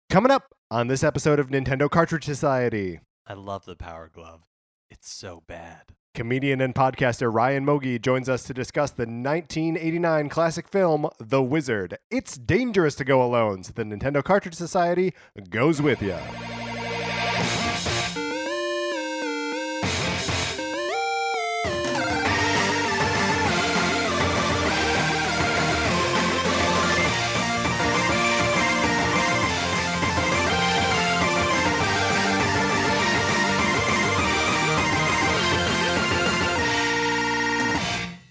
Coming up on this episode of Nintendo Cartridge Society, I love the Power Glove. It's so bad. comedian and podcaster Ryan Mogge joins us to discuss the 1989 classic film The Wizard. It's dangerous to go alone, so the Nintendo Cartridge Society goes with ya.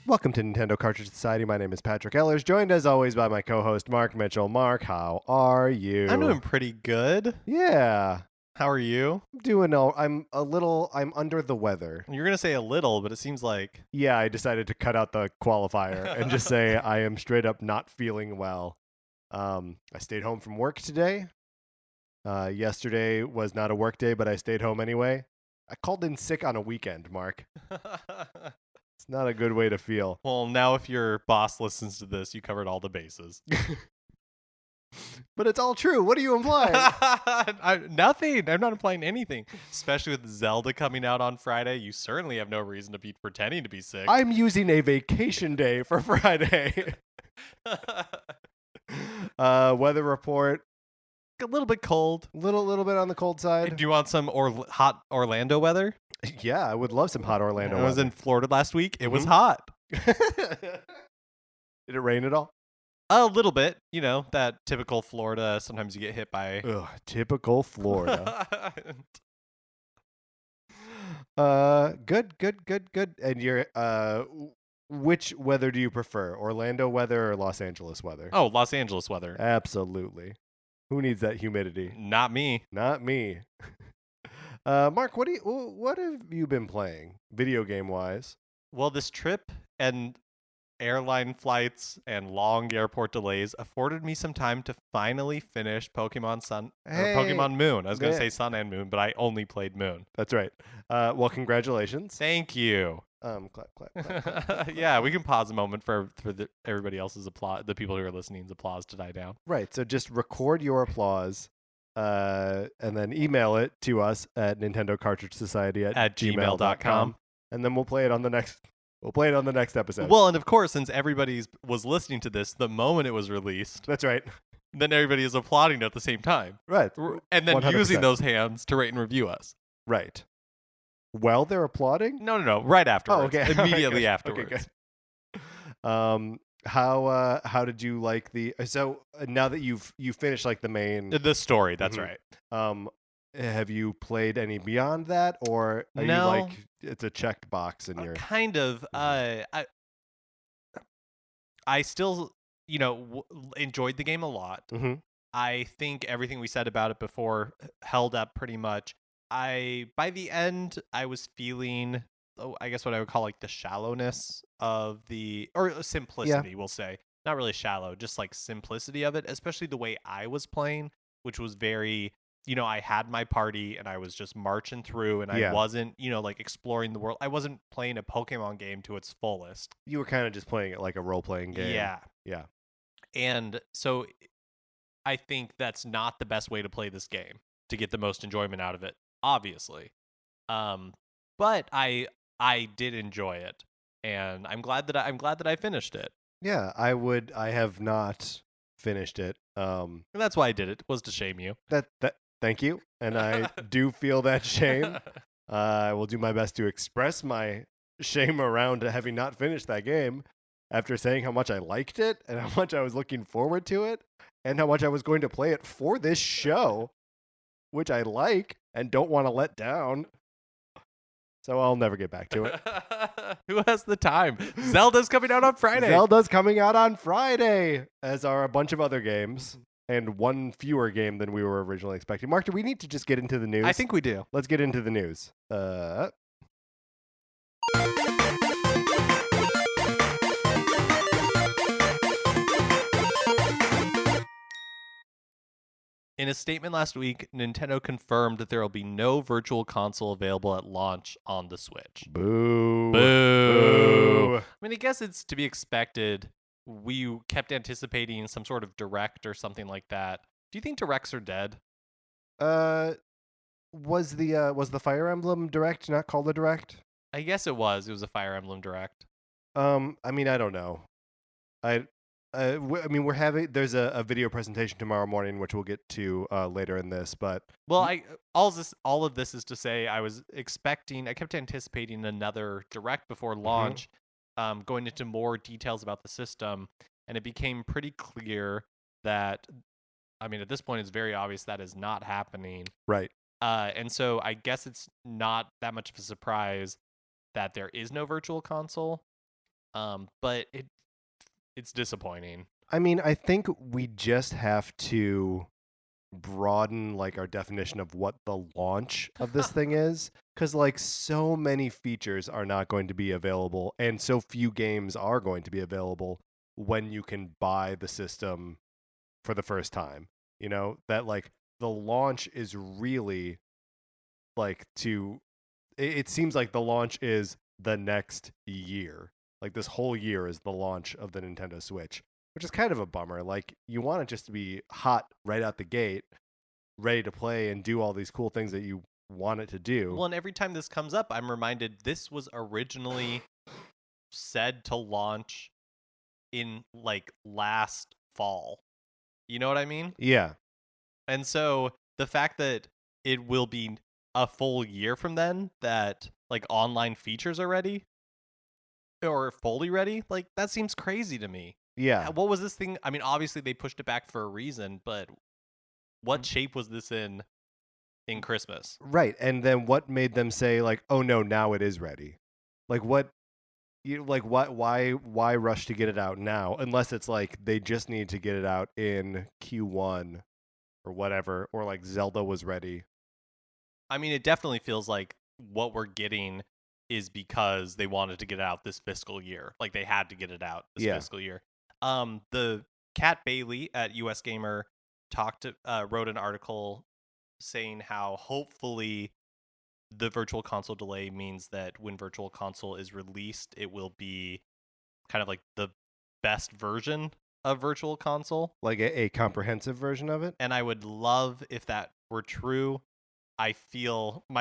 Welcome to Nintendo Cartridge Society. My name is Patrick Ellers, joined as always by my co-host Mark Mitchell. Mark, how are you? I'm doing pretty good. Yeah, How are you? I'm doing all. I'm under the weather. You're going to say a little, but it seems like... Yeah, I decided to cut out the qualifier and just say I am straight up not feeling well. I stayed home from work today. Yesterday was not a work day, but I stayed home anyway. I called in sick on a weekend, Mark. It's not a good way to feel. Well, now if your boss listens to this, you covered all the bases. But it's all true. What are you implying? Nothing. I'm not implying anything. Especially with Zelda coming out on Friday, you certainly have no reason to be pretending to be sick. I'm using a vacation day for Friday. Weather report. A little bit cold. Little bit on the cold side. Do you want some hot Orlando weather? Yeah, I would love some hot Orlando I was weather. in Florida last week. It was hot. Did it rain at all? A little bit. You know, that typical Florida. Sometimes you get hit by... Ugh, typical Florida. Good. And you're which weather do you prefer? Orlando weather or Los Angeles weather? Oh, Los Angeles weather. Absolutely. Who needs that humidity? Not me. Not me. Mark, what have you been playing video game wise? Well, this trip and airline flights and long airport delays afforded me some time to finally finish Pokemon Sun or Pokemon Moon. I was going to say Sun and Moon, but I only played Moon. That's right. Well, congratulations. Thank you. Clap. Yeah, we can pause a moment for everybody else's applause, the people who are listening's applause to die down. Right. So just record your applause and then email it to us at Nintendo Cartridge Society at gmail.com. And then we'll play it on the next episode. Well, and of course, since everybody was listening to this the moment it was released, that's right. Then everybody is applauding at the same time. Right. And then 100%. using those hands to rate and review us. Right. Well, they're applauding? No. Right afterwards. Oh, okay. Immediately Okay, afterwards. good. How did you like so now that you've finished like the main The story, that's right. Have you played any beyond that, or are you like it's a checked box in your kind of I still enjoyed the game a lot. Mm-hmm. I think everything we said about it before held up pretty much. By the end I was feeling I guess what I would call like the shallowness of or simplicity, we'll say. Not really shallow, just like simplicity of it, especially the way I was playing, which was very, I had my party and I was just marching through and I wasn't, like exploring the world. I wasn't playing a Pokemon game to its fullest. You were kind of just playing it like a role-playing game. Yeah. And so I think that's not the best way to play this game to get the most enjoyment out of it, obviously. But I did enjoy it, and I'm glad that I finished it. Yeah, I have not finished it. And that's why I did it, was to shame you. Thank you. And I do feel that shame. I will do my best to express my shame around having not finished that game after saying how much I liked it and how much I was looking forward to it and how much I was going to play it for this show, which I like and don't want to let down. So I'll never get back to it. Who has the time? Zelda's coming out on Friday. Zelda's coming out on Friday, as are a bunch of other games, and one fewer game than we were originally expecting. Mark, do we need to just get into the news? I think we do. Let's get into the news. In a statement last week, Nintendo confirmed that there will be no virtual console available at launch on the Switch. Boo. Boo. I mean, I guess it's to be expected. We kept anticipating some sort of direct or something like that. Do you think directs are dead? Uh, was the Fire Emblem Direct not called a Direct? I guess it was. It was a Fire Emblem Direct. I mean, I don't know. I I mean, there's a video presentation tomorrow morning, which we'll get to later in this, but Well, all of this is to say I kept anticipating another Direct before launch, going into more details about the system, and it became pretty clear that, I mean, at this point, it's very obvious that is not happening. right. And so I guess it's not that much of a surprise that there is no virtual console. But it's disappointing. I mean, I think we just have to broaden like our definition of what the launch of this thing is, because like so many features are not going to be available and so few games are going to be available when you can buy the system for the first time, that like the launch is really like it seems like the launch is the next year, like this whole year is the launch of the Nintendo Switch, which is kind of a bummer. Like you want it just to be hot right out the gate, ready to play and do all these cool things that you want it to do. Well, and every time this comes up, I'm reminded this was originally said to launch in like last fall. You know what I mean? Yeah. And so the fact that it will be a full year from then that like online features are ready or fully ready, like that seems crazy to me. Yeah. What was this thing? I mean, obviously they pushed it back for a reason, but what shape was this in Christmas? Right. And then what made them say like, "Oh no, now it is ready"? Like what why rush to get it out now unless it's like they just need to get it out in Q1 or whatever, or like Zelda was ready. I mean, it definitely feels like what we're getting is because they wanted to get it out this fiscal year. Like they had to get it out this fiscal year. The Kat Bailey at US Gamer wrote an article saying how hopefully the virtual console delay means that when virtual console is released, it will be kind of like the best version of virtual console, like a comprehensive version of it. And I would love if that were true. My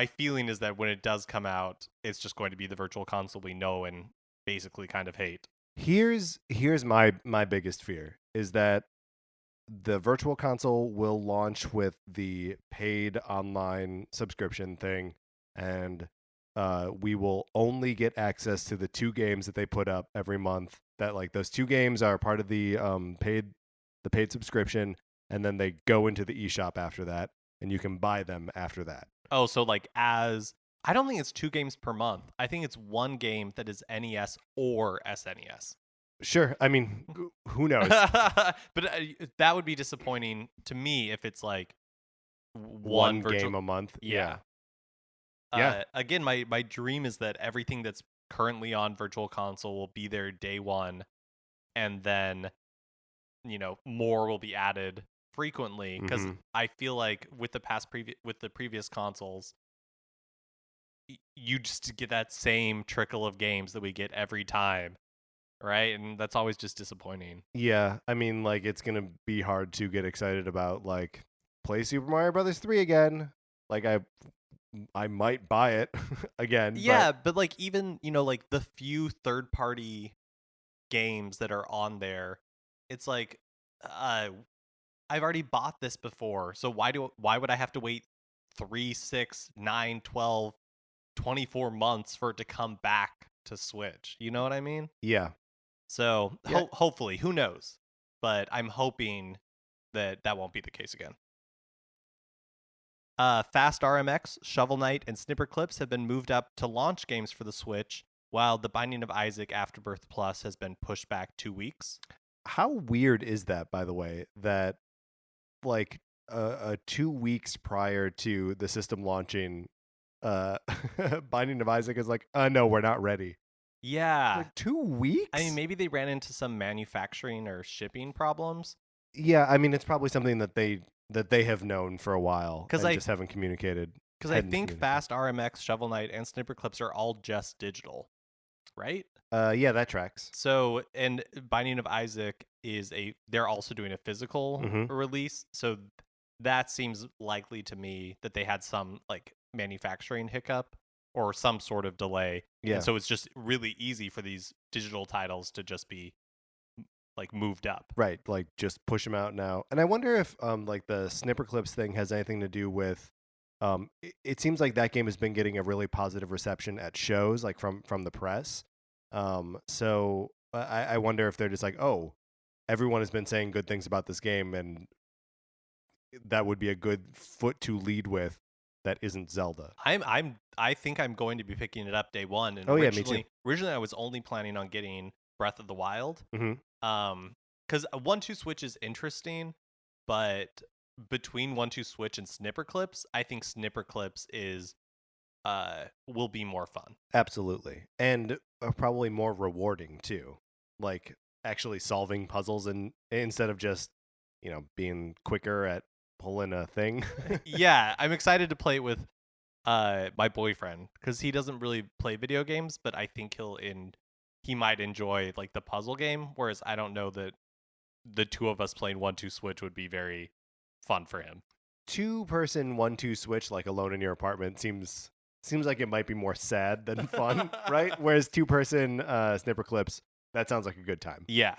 feeling is that when it does come out, it's just going to be the virtual console we know and basically kind of hate. Here's my biggest fear is that the virtual console will launch with the paid online subscription thing, and we will only get access to the 2 games that they put up every month. That like those 2 games are part of the paid subscription, and then they go into the eShop after that, and you can buy them after that. Oh, so like I don't think it's 2 games per month. I think it's 1 game that is NES or SNES. Sure. I mean, who knows? But that would be disappointing to me if it's like one game a month. Yeah. Again, my dream is that everything that's currently on virtual console will be there day one, and then more will be added frequently, because I feel like with the previous consoles, you just get that same trickle of games that we get every time. Right, and that's always just disappointing. Yeah, I mean, like it's gonna be hard to get excited about like play Super Mario Brothers 3 again. Like I might buy it again. Yeah, but like even like the few third-party games that are on there, it's like I've already bought this before, so why would I have to wait 3, 6, 9, 12, 24 months for it to come back to Switch? You know what I mean? Yeah. So hopefully, who knows? But I'm hoping that won't be the case again. Fast RMX, Shovel Knight, and Snipper Clips have been moved up to launch games for the Switch, while The Binding of Isaac Afterbirth Plus has been pushed back 2 weeks. How weird is that, by the way, that like 2 weeks prior to the system launching, Binding of Isaac is like, no, we're not ready. Yeah. Like 2 weeks? I mean, maybe they ran into some manufacturing or shipping problems. Yeah, I mean, it's probably something that they have known for a while and just haven't communicated. Because I think Fast RMX, Shovel Knight, and Snipper Clips are all just digital, right? Yeah, that tracks. So, and Binding of Isaac they're also doing a physical release. So that seems likely to me that they had some like manufacturing hiccup or some sort of delay. Yeah. And so it's just really easy for these digital titles to just be like moved up. Right, like just push them out now. And I wonder if like the snipper clips thing has anything to do with it seems like that game has been getting a really positive reception at shows, like from the press. So I wonder if they're just like, oh, everyone has been saying good things about this game, and that would be a good foot to lead with that isn't Zelda. I think I'm going to be picking it up day one. And Oh, yeah, me too. Originally I was only planning on getting Breath of the Wild. Mhm. Because 1-2 Switch is interesting, but between 1-2 Switch and Snipper Clips, I think Snipper Clips is will be more fun. Absolutely. And probably more rewarding too. Like actually solving puzzles and instead of just, being quicker at pulling a thing. Yeah, I'm excited to play it with my boyfriend because he doesn't really play video games, but I think he might enjoy like the puzzle game, whereas I don't know that the two of us playing 1-2 Switch would be very fun for him. 2-person 1-2 Switch like alone in your apartment seems like it might be more sad than fun, right? Whereas 2-person snipper clips, that sounds like a good time. Yeah.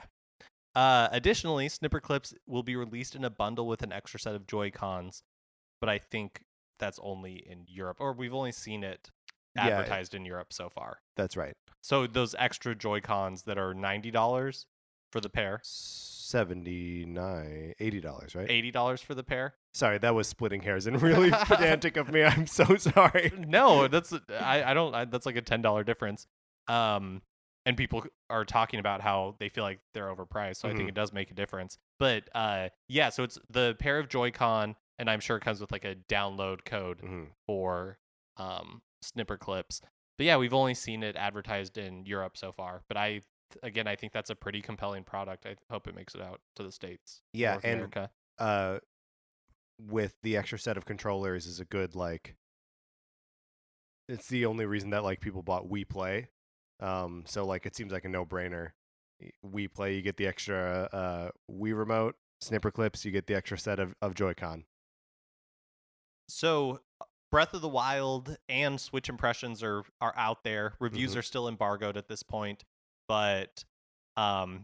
Additionally, Snipper Clips will be released in a bundle with an extra set of Joy-Cons, but I think that's only in Europe, or we've only seen it advertised in Europe so far. That's right. So those extra Joy-Cons that are $90 for the pair. $79, $80, right? $80 for the pair. Sorry, that was splitting hairs and really pedantic of me. I'm so sorry. No, that's that's like a $10 difference. And people are talking about how they feel like they're overpriced, so I think it does make a difference. But yeah, so it's the pair of Joy-Con, and I'm sure it comes with like a download code for Snipper Clips. But yeah, we've only seen it advertised in Europe so far. But I think that's a pretty compelling product. I hope it makes it out to the States. Yeah, North and America. With the extra set of controllers is a good it's the only reason that like people bought Wii Play. So like it seems like a no-brainer. Wii Play, you get the extra Wii remote. Snipper Clips, you get the extra set of Joy-Con. So Breath of the Wild and Switch impressions are out there. Reviews are still embargoed at this point, but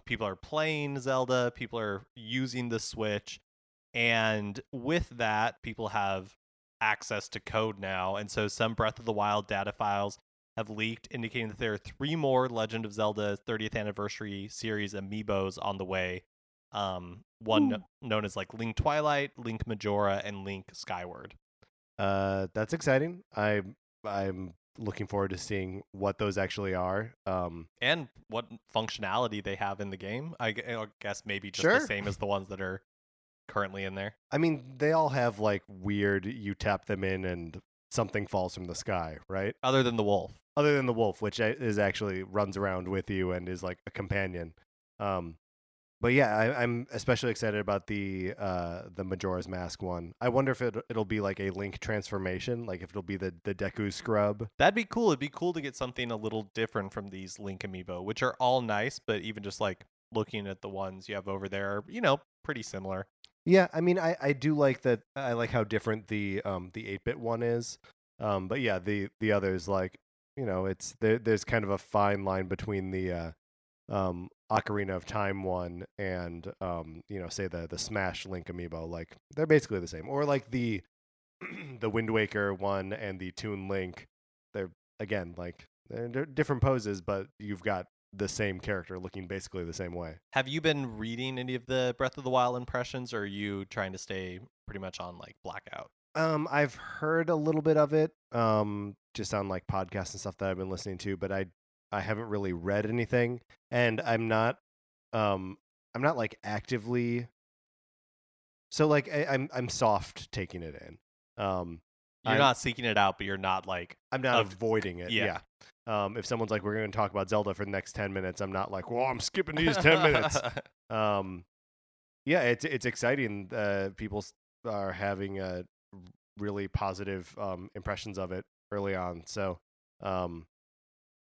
people are playing Zelda, people are using the Switch, and with that, people have access to code now. And so some Breath of the Wild data files have leaked, indicating that there are 3 more Legend of Zelda 30th Anniversary Series amiibos on the way. One known as like Link Twilight, Link Majora, and Link Skyward. That's exciting. I'm looking forward to seeing what those actually are. And what functionality they have in the game. I guess maybe just Sure. the same as the ones that are currently in there. I mean, they all have like weird, you tap them in and something falls from the sky, right? Other than the wolf. Other than the wolf, which is actually runs around with you and is like a companion. But yeah, I'm especially excited about the Majora's Mask one. I wonder if it'll be like a Link transformation, like if it'll be the Deku scrub. That'd be cool. It'd be cool to get something a little different from these Link amiibo, which are all nice, but even just like looking at the ones you have over there are, pretty similar. Yeah, I mean, I do like that. I like how different the 8-bit one is. But yeah, the others, like, it's there's kind of a fine line between the Ocarina of Time one and say the Smash Link amiibo. Like they're basically the same. Or like the the Wind Waker one and the Toon Link. They're again like they're different poses, but you've got the same character looking basically the same way. Have you been reading any of the Breath of the Wild impressions, or are you trying to stay pretty much on like blackout? I've heard a little bit of it, just on like podcasts and stuff that I've been listening to, but I haven't really read anything, and I'm not like actively. So like I'm soft taking it in. You're not seeking it out, but you're not like I'm not avoiding it. Yeah. If someone's like, we're going to talk about Zelda for the next 10 minutes, I'm not like, well, I'm skipping these 10 minutes. Yeah, it's exciting. People are having really positive impressions of it early on. So,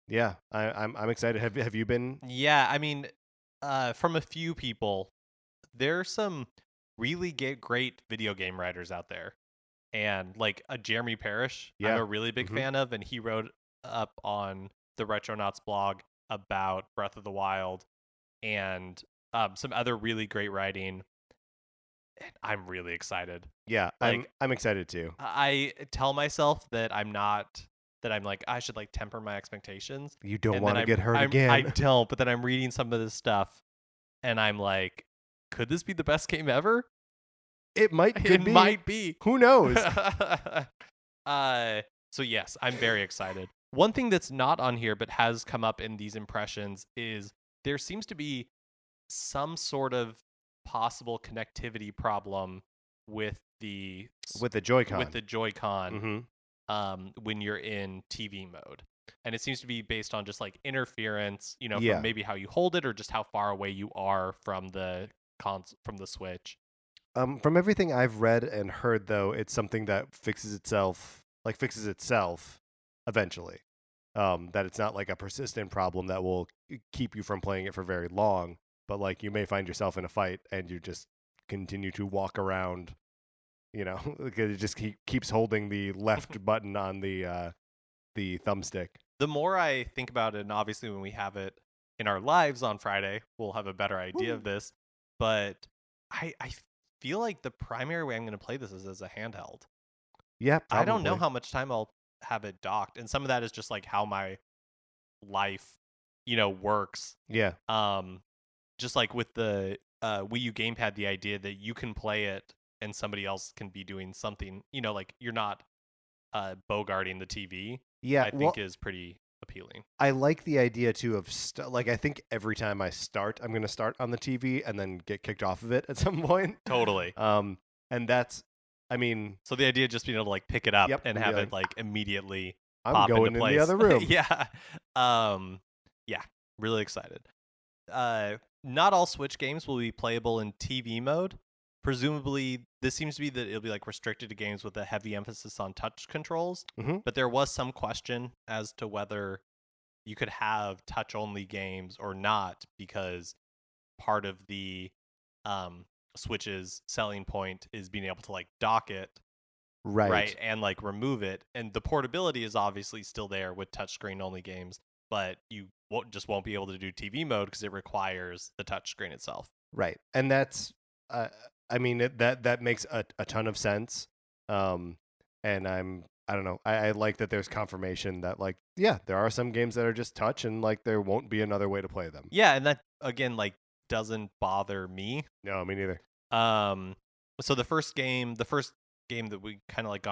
yeah, I'm excited. Have you been? Yeah, I mean, from a few people, there's some really great video game writers out there. And like a Jeremy Parish, Yeah. I'm a really big fan of, and he wrote up on the Retronauts blog about Breath of the Wild and some other really great writing. And I'm really excited. Yeah, Like, I'm excited too. I tell myself that I'm not, that I'm like, I should like temper my expectations. You don't And want then to get hurt I again. don't, but then I'm reading some of this stuff and I'm like, could this be the best game ever? It It be. might be. Who knows? So yes, I'm very excited. One thing that's not on here but has come up in these impressions is there seems to be some sort of possible connectivity problem with the With the Joy-Con. with the Joy-Con Mm-hmm. when you're in TV mode. And it seems to be based on just like interference, you know, Yeah. from maybe how you hold it or just how far away you are from the from the Switch. From everything I've read and heard, though, it's something that fixes itself eventually. That it's not like a persistent problem that will keep you from playing it for very long, but like you may find yourself in a fight and you just continue to walk around, you know, because it just keeps holding the left button on the thumbstick. The more I think about it, and obviously when we have it in our lives on Friday, we'll have a better idea of this, but I feel like the primary way I'm going to play this is as a handheld. Yeah, probably. I don't know how much time I'll have it docked, and some of that is just like how my life, you know, works. Yeah. Just like with the Wii U gamepad, the idea that you can play it and somebody else can be doing something, you know, like you're not bogarting the TV. Yeah, I think is pretty appealing. I like the idea too of like I think every time I start, I'm going to start on the TV and then get kicked off of it at some point. Totally. And that's, I mean, so the idea of just being able to like pick it up and have it like immediately pop going into place. in the other room. Yeah. Yeah, really excited. Not all Switch games will be playable in TV mode. Presumably, this seems to be that it'll be like restricted to games with a heavy emphasis on touch controls. Mm-hmm. But there was some question as to whether you could have touch-only games or not, because part of the Switch's selling point is being able to like dock it, right, and like remove it. And the portability is obviously still there with touchscreen only games, but you won't be able to do TV mode because it requires the touchscreen itself. Right, and that's. I mean, that makes a ton of sense. And I don't know. I like that there's confirmation that like, yeah, there are some games that are just touch and like there won't be another way to play them. Yeah, and that again like doesn't bother me. No, me neither. So the first game that we kind of like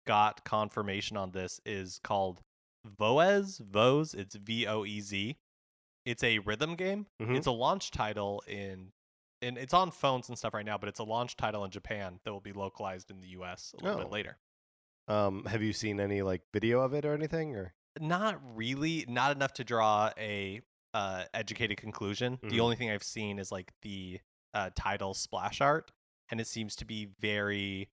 got confirmation on this is called Voez. It's VOEZ. It's a rhythm game. Mm-hmm. It's a launch title and it's on phones and stuff right now, but it's a launch title in Japan that will be localized in the US a little bit later. Have you seen any like video of it or anything, or? Not really, not enough to draw a educated conclusion. Mm-hmm. The only thing I've seen is like the title splash art, and it seems to be very,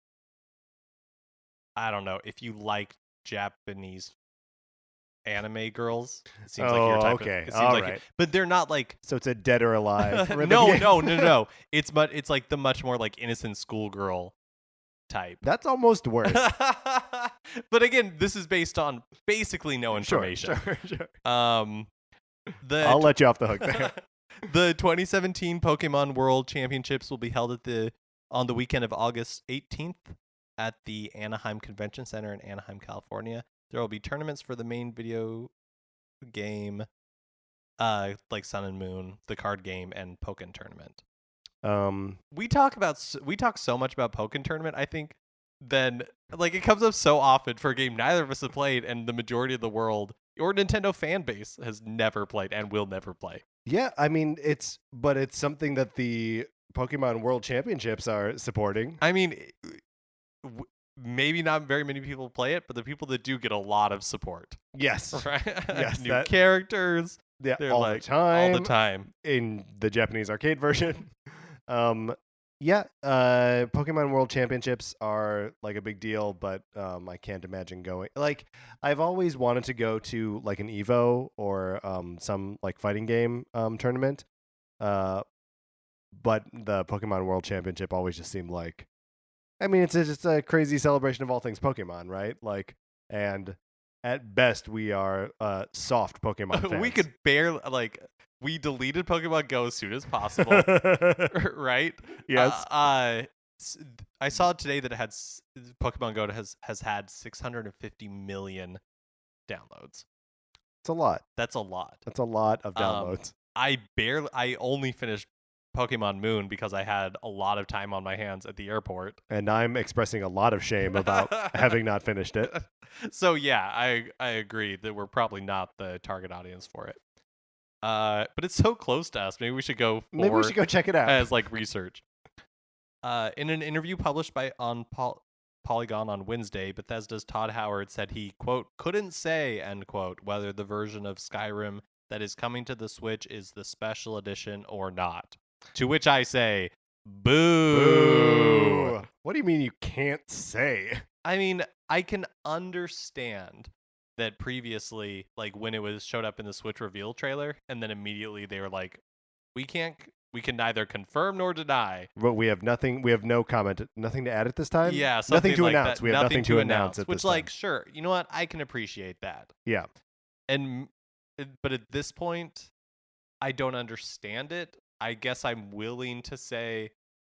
I don't know, if you like Japanese anime girls, it seems like your type okay. It seems all like right. but they're not like, so it's a Dead or Alive rhythm no, game? no. It's like the much more like innocent schoolgirl type. That's almost worse. But again, this is based on basically no information. Sure. I'll let you off the hook there. The 2017 Pokemon World Championships will be held on the weekend of August 18th at the Anaheim Convention Center in Anaheim, California. There will be tournaments for the main video game, like Sun and Moon, the card game, and Pokken Tournament. We talk so much about Pokken Tournament, I think, then like it comes up so often for a game neither of us have played, and the majority of the world or Nintendo fan base has never played and will never play. Yeah, I mean it's something that the Pokemon World Championships are supporting. I mean, maybe not very many people play it, but the people that do get a lot of support. Yes. Right? Yes. New characters. Yeah, They're all like, the time. All the time. In the Japanese arcade version. Pokemon World Championships are like a big deal, but I can't imagine going. Like, I've always wanted to go to like an Evo or some like fighting game tournament. but the Pokemon World Championship always just seemed like, I mean, it's just a crazy celebration of all things Pokemon, right? Like, and at best, we are soft Pokemon fans. We could barely we deleted Pokemon Go as soon as possible, right? Yes. I saw today that Pokemon Go has had 650 million downloads. It's a lot. That's a lot. That's a lot of downloads. I only finished Pokemon Moon because I had a lot of time on my hands at the airport. And I'm expressing a lot of shame about having not finished it. So yeah, I agree that we're probably not the target audience for it. But it's so close to us. Maybe we should go Maybe we should go check it out. as like research. In an interview published on Polygon on Wednesday, Bethesda's Todd Howard said he, quote, couldn't say, end quote, whether the version of Skyrim that is coming to the Switch is the special edition or not. To which I say, boo. What do you mean you can't say? I mean, I can understand that previously, like when it showed up in the Switch reveal trailer, and then immediately they were like, we can neither confirm nor deny. But we have nothing. We have no comment. Nothing to add at this time. Yeah, nothing to like announce. That. We have nothing to announce at which, this time. like, sure, you know what? I can appreciate that. Yeah. But at this point, I don't understand it. I guess I'm willing to say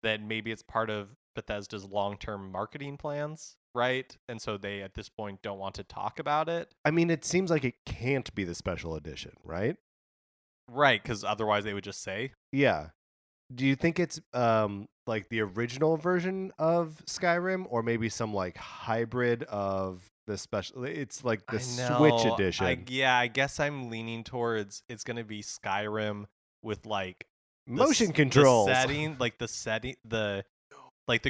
that maybe it's part of Bethesda's long-term marketing plans, right? And so they, at this point, don't want to talk about it. I mean, it seems like it can't be the special edition, right? Right, because otherwise they would just say. Yeah. Do you think it's like the original version of Skyrim, or maybe some like hybrid of the special? It's like the Switch edition. I guess I'm leaning towards it's gonna be Skyrim with like motion controls, the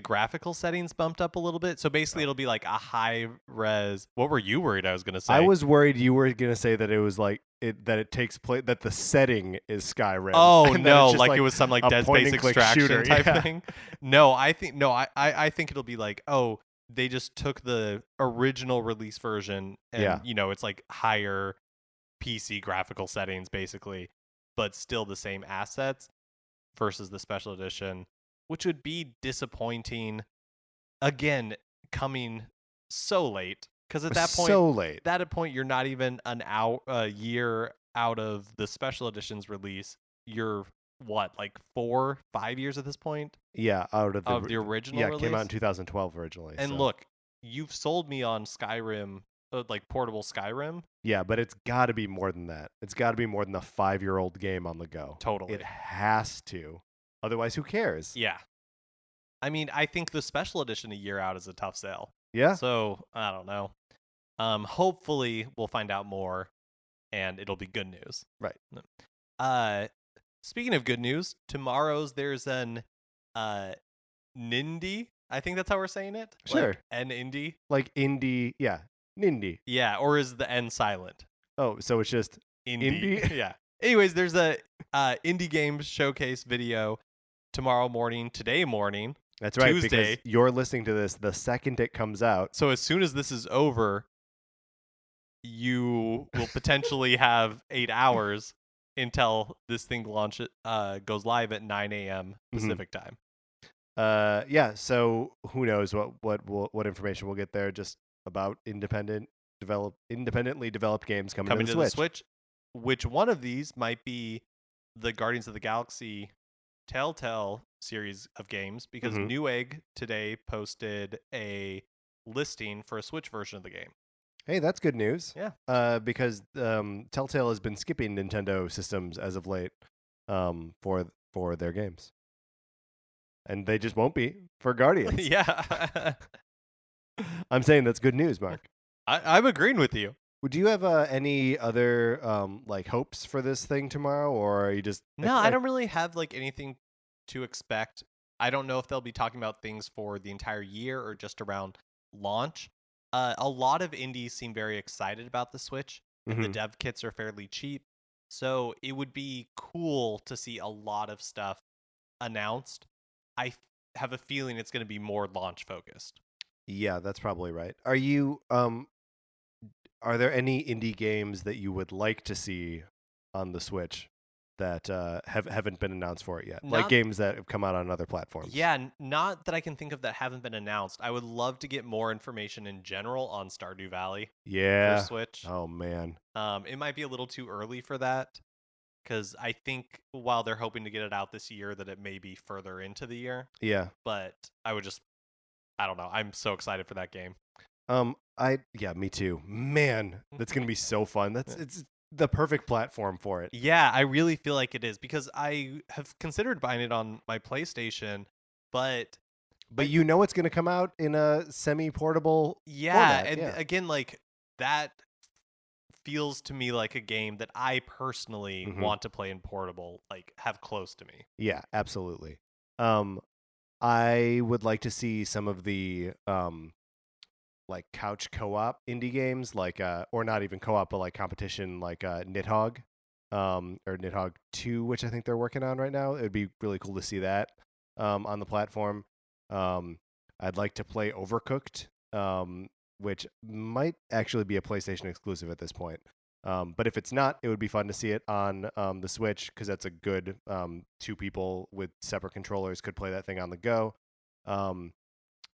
graphical settings bumped up a little bit. So basically, it'll be like a high res. What were you worried I was gonna say? I was worried you were gonna say that it was like that it takes place, that the setting is Skyrim. Oh no, like it was some like Dead Space extraction shooter, type thing. No, I think it'll be like, oh, they just took the original release version and it's like higher PC graphical settings basically, but still the same assets versus the special edition, which would be disappointing. Again, coming so late. Because at that point, you're not even a year out of the special edition's release. You're what, like 4-5 years at this point? Yeah, out of the original release? Yeah, it came out in 2012 originally. And look, you've sold me on Skyrim, like portable Skyrim. Yeah, but it's got to be more than that. It's got to be more than a 5-year-old game on the go. Totally. It has to. Otherwise, who cares? Yeah. I mean, I think the special edition a year out is a tough sell. Yeah. So, I don't know. Hopefully we'll find out more and it'll be good news. Right. Speaking of good news, tomorrow's there's an Nindy. I think that's how we're saying it. Sure. Like an indie. Like indie, yeah. Nindy. Yeah, or is the N silent? Oh, so it's just indie? Yeah. Anyways, there's a indie games showcase video today morning. That's right, Tuesday. Because you're listening to this the second it comes out. So as soon as this is over, you will potentially have 8 hours until this thing goes live at 9 a.m. Pacific time. Yeah. So who knows what information we'll get there just about independently developed games coming to the Switch. Which one of these might be the Guardians of the Galaxy Telltale series of games? Because Newegg today posted a listing for a Switch version of the game. Hey, that's good news. Yeah. Because Telltale has been skipping Nintendo systems as of late for their games. And they just won't be for Guardians. Yeah. I'm saying that's good news, Mark. I'm agreeing with you. Would you have any other like hopes for this thing tomorrow, or are you just... No, I don't really have like anything to expect. I don't know if they'll be talking about things for the entire year or just around launch. A lot of indies seem very excited about the Switch, and the dev kits are fairly cheap. So it would be cool to see a lot of stuff announced. I have a feeling it's going to be more launch focused. Yeah, that's probably right. Are you are there any indie games that you would like to see on the Switch that haven't been announced for it yet, Not- like games that have come out on other platforms. Yeah, not that I can think of that haven't been announced. I would love to get more information in general on Stardew Valley Yeah. for Switch. Oh man. It might be a little too early for that because I think while they're hoping to get it out this year, that it may be further into the year. Yeah. But I don't know. I'm so excited for that game. Me too. Man, that's gonna be so fun. It's the perfect platform for it. Yeah, I really feel like it is because I have considered buying it on my PlayStation, but you know it's gonna come out in a semi-portable yeah, format. and again, like that feels to me like a game that I personally Mhm. want to play in portable, like have close to me. Yeah, absolutely. I would like to see some of the like couch co-op indie games, like or not even co-op, but like competition, like Nidhogg, or Nidhogg 2, which I think they're working on right now. It would be really cool to see that on the platform. I'd like to play Overcooked, which might actually be a PlayStation exclusive at this point. But if it's not, it would be fun to see it on the Switch because that's a good 2 people with separate controllers could play that thing on the go.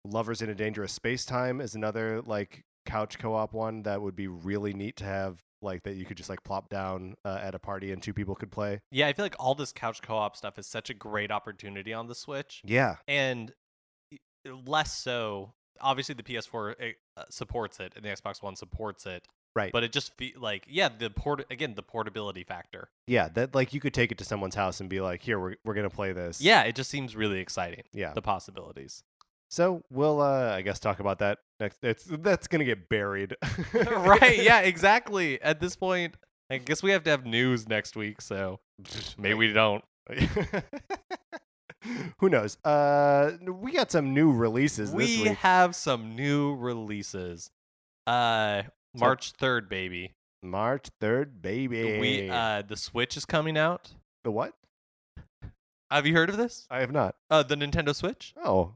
Lovers in a Dangerous Space-Time is another like couch co-op one that would be really neat to have, like that you could just like plop down at a party and 2 people could play. Yeah, I feel like all this couch co-op stuff is such a great opportunity on the Switch. Yeah. And less so, obviously the PS4 supports it and the Xbox One supports it. Right. But it just the portability factor. Yeah, that like you could take it to someone's house and be like, "Here, we're going to play this." Yeah, it just seems really exciting. Yeah. The possibilities. So, we'll I guess talk about that next. That's going to get buried. Right, yeah, exactly. At this point, I guess we have to have news next week, so maybe we don't. Who knows? We got some new releases this week. We have some new releases. March 3rd, baby. March 3rd, baby. The Switch is coming out. The what? Have you heard of this? I have not. The Nintendo Switch? Oh.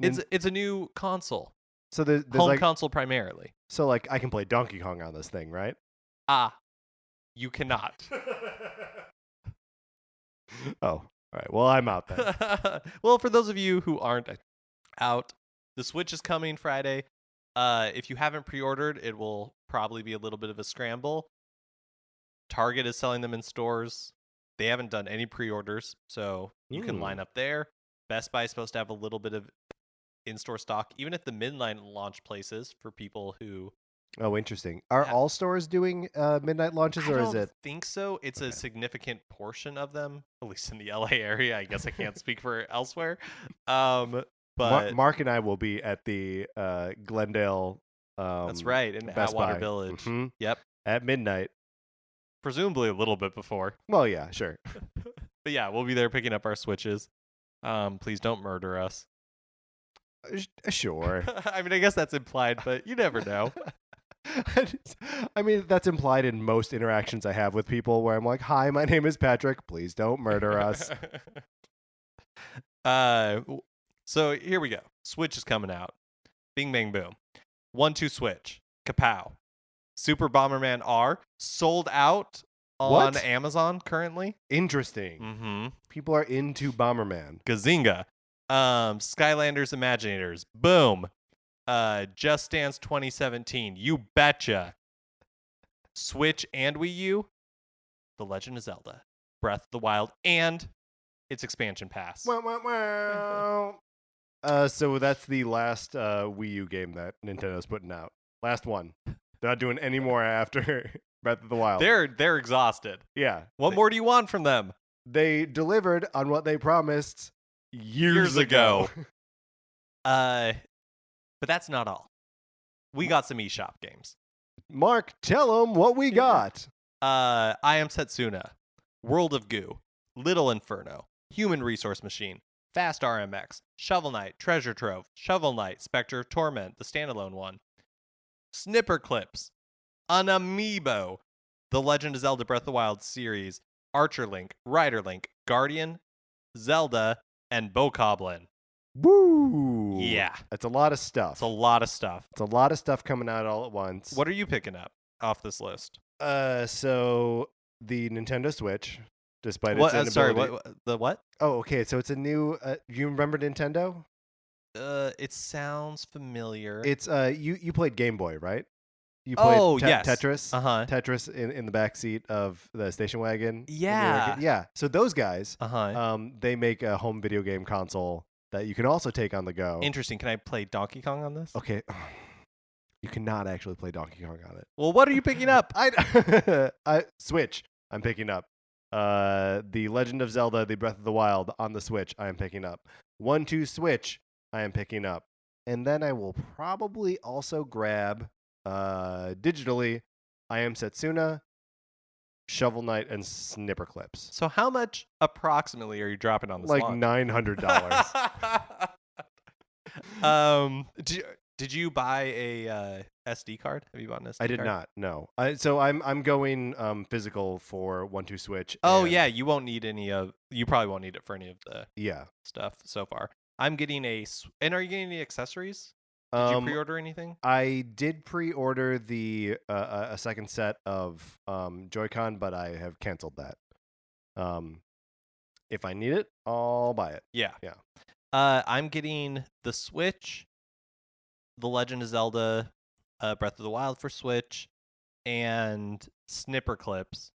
It's a new console. So there's home like, console primarily. So like I can play Donkey Kong on this thing, right? You cannot. Oh, all right. Well, I'm out then. Well, for those of you who aren't out, the Switch is coming Friday. If you haven't pre-ordered, it will probably be a little bit of a scramble. Target is selling them in stores. They haven't done any pre-orders, so you can line up there. Best Buy is supposed to have a little bit of in-store stock, even at the midnight launch places for people who... Oh, interesting. Are all stores doing midnight launches, or is it? I don't think so. It's a significant portion of them, at least in the LA area. I guess I can't speak for elsewhere. But Mark and I will be at the Glendale. That's right, in Best Atwater Buy. Village. Mm-hmm. Yep. At midnight. Presumably a little bit before. Well, yeah, sure. But yeah, we'll be there picking up our Switches. Please don't murder us. Sure. I mean, I guess that's implied, but you never know. I mean, that's implied in most interactions I have with people where I'm like, "Hi, my name is Patrick. Please don't murder us." So here we go. Switch is coming out. Bing, bang, boom. 1-2 Switch. Kapow. Super Bomberman R sold out on Amazon currently. Interesting. Mm-hmm. People are into Bomberman. Gazinga. Skylanders Imaginators. Boom. Just Dance 2017. You betcha. Switch and Wii U. The Legend of Zelda. Breath of the Wild and its expansion pass. Wow, wow, wow. So that's the last Wii U game that Nintendo's putting out. Last one. They're not doing any more after Breath of the Wild. They're exhausted. Yeah. What more do you want from them? They delivered on what they promised years ago. But that's not all. We got some eShop games. Mark, tell them what we got. I Am Setsuna, World of Goo, Little Inferno, Human Resource Machine, Fast RMX, Shovel Knight, Treasure Trove, Shovel Knight, Spectre of Torment, the standalone one, Snipper Clips, an Amiibo, The Legend of Zelda Breath of the Wild series, Archer Link, Rider Link, Guardian, Zelda, and Bokoblin. Woo! Yeah. That's a lot of stuff. It's a lot of stuff. It's a lot of stuff coming out all at once. What are you picking up off this list? So the Nintendo Switch, despite its What? inability. Sorry. The what? Oh, okay. So it's a new. You remember Nintendo? It sounds familiar. It's you played Game Boy, right? You played yes. Tetris. Uh-huh. Tetris in the back seat of the station wagon. Yeah. Yeah. So those guys, Uh-huh. they make a home video game console that you can also take on the go. Interesting. Can I play Donkey Kong on this? Okay. You cannot actually play Donkey Kong on it. Well, what are you picking up? I Switch. I'm picking up. The Legend of Zelda: The Breath of the Wild on the Switch. I am picking up. 1-2 Switch. I am picking up, and then I will probably also grab digitally. I Am Setsuna, Shovel Knight, and Snipper Clips. So how much approximately are you dropping on this? Like launch? $900. Did you buy a SD card? Have you bought an SD card? I did not. No. So I'm going physical for 1-2 Switch. Oh and yeah, you won't need any of. You probably won't need it for any of the stuff so far. I'm getting and are you getting any accessories? Did you pre-order anything? I did pre-order the a second set of Joy-Con, but I have canceled that. If I need it, I'll buy it. Yeah. Yeah. I'm getting the Switch, The Legend of Zelda, Breath of the Wild for Switch, and Snipper Clips.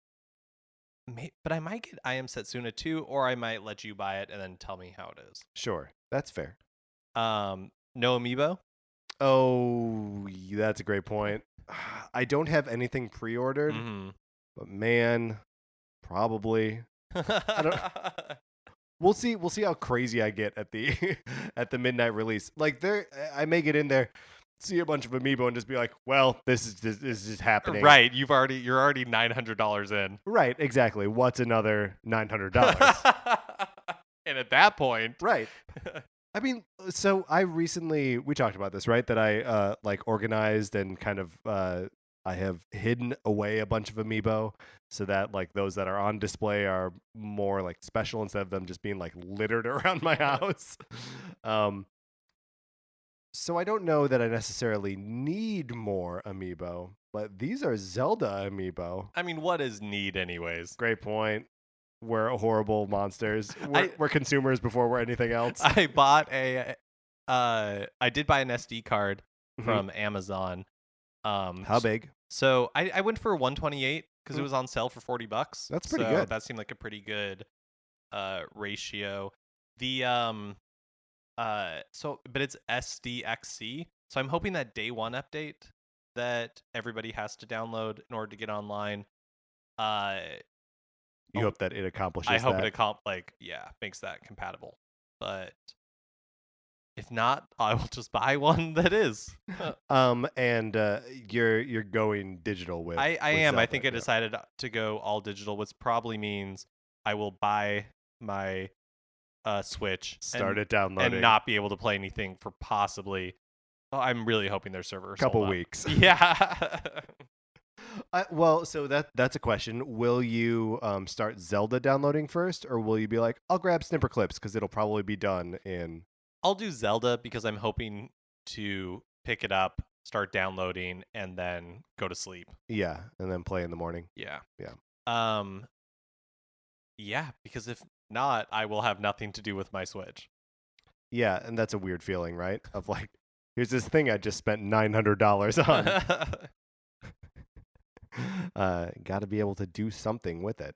But I might get I Am Setsuna too, or I might let you buy it and then tell me how it is. Sure, that's fair. No amiibo? Oh, that's a great point. I don't have anything pre-ordered, but man, probably. I don't. We'll see. We'll see how crazy I get at the at the midnight release. Like I may get in there, see a bunch of amiibo, and just be like, "Well, this is just happening." Right. You're already $900 in. Right. Exactly. What's another $900? And at that point, right. I mean, so we talked about this, right? That I like organized and kind of I have hidden away a bunch of amiibo so that like those that are on display are more like special instead of them just being like littered around my house. So I don't know that I necessarily need more amiibo, but these are Zelda amiibo. I mean, what is need anyways? Great point. We're horrible monsters. We're consumers before we're anything else. I bought I did buy an SD card from Amazon. How big? So I went for 128 because it was on sale for $40. That's pretty good. That seemed like a pretty good ratio. The but it's SDXC. So I'm hoping that day one update that everybody has to download in order to get online. You hope that it accomplishes I hope that. it makes that compatible. But if not, I will just buy one that is. And you're going digital with. I am. Zelda, I think I decided to go all digital, which probably means I will buy my Switch, start it downloading, and not be able to play anything for possibly. Oh, I'm really hoping their server couple weeks. Yeah. Well, so that's a question. Will you start Zelda downloading first, or will you be like, I'll grab Snipper Clips because it'll probably be done in. I'll do Zelda because I'm hoping to pick it up, start downloading, and then go to sleep. Yeah, and then play in the morning. Yeah. Yeah. Yeah, because if not, I will have nothing to do with my Switch. Yeah, and that's a weird feeling, right? Of like, here's this thing I just spent $900 on. Got to be able to do something with it.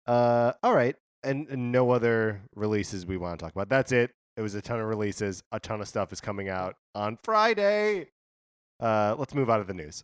All right, and no other releases we want to talk about. That's it. It was a ton of releases. A ton of stuff is coming out on Friday. Let's move out of the news.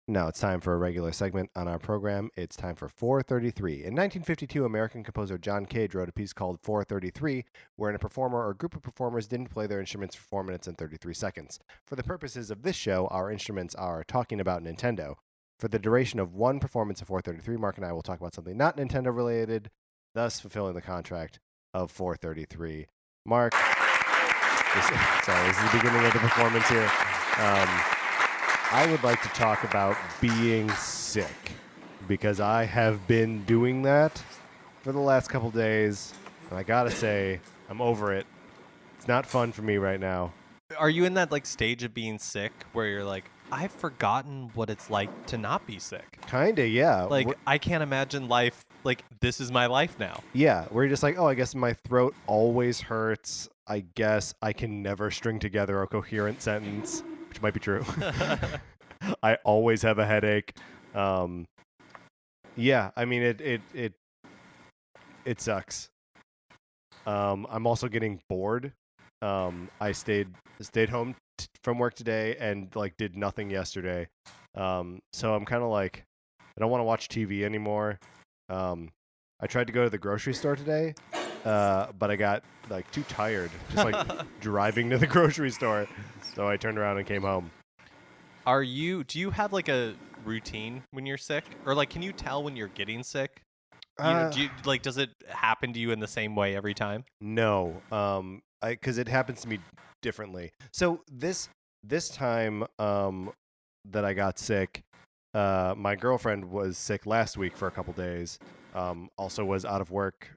Now it's time for a regular segment on our program. It's time for 433. In 1952, American composer John Cage wrote a piece called 433, wherein a performer or group of performers didn't play their instruments for 4 minutes and 33 seconds. For the purposes of this show, our instruments are talking about Nintendo. For the duration of one performance of 433, Mark and I will talk about something not Nintendo related, thus fulfilling the contract of 433. Mark, this is the beginning of the performance here. I would like to talk about being sick, because I have been doing that for the last couple days, and I gotta say, I'm over it. It's not fun for me right now. Are you in that like stage of being sick where you're like, I've forgotten what it's like to not be sick. Kinda, yeah. Like, I can't imagine life, like, this is my life now. Yeah, where you're just like, oh, I guess my throat always hurts. I guess I can never string together a coherent sentence, which might be true. I always have a headache. Yeah, I mean it sucks. I'm also getting bored. I stayed home from work today and like did nothing yesterday. So I'm kind of like I don't want to watch TV anymore. I tried to go to the grocery store today, but I got like too tired just like driving to the grocery store. So I turned around and came home. Do you have like a routine when you're sick? Or like, can you tell when you're getting sick? Does it happen to you in the same way every time? No, because it happens to me differently. So this time that I got sick, my girlfriend was sick last week for a couple days. Also was out of work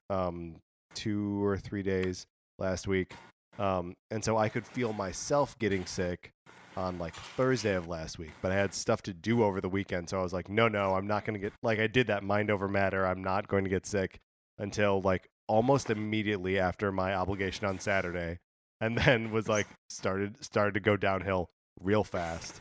2 or 3 days last week, and so I could feel myself getting sick on like Thursday of last week, but I had stuff to do over the weekend, so I was like, no, I'm not going to get, like I did that mind over matter, I'm not going to get sick until like almost immediately after my obligation on Saturday, and then was like started to go downhill real fast.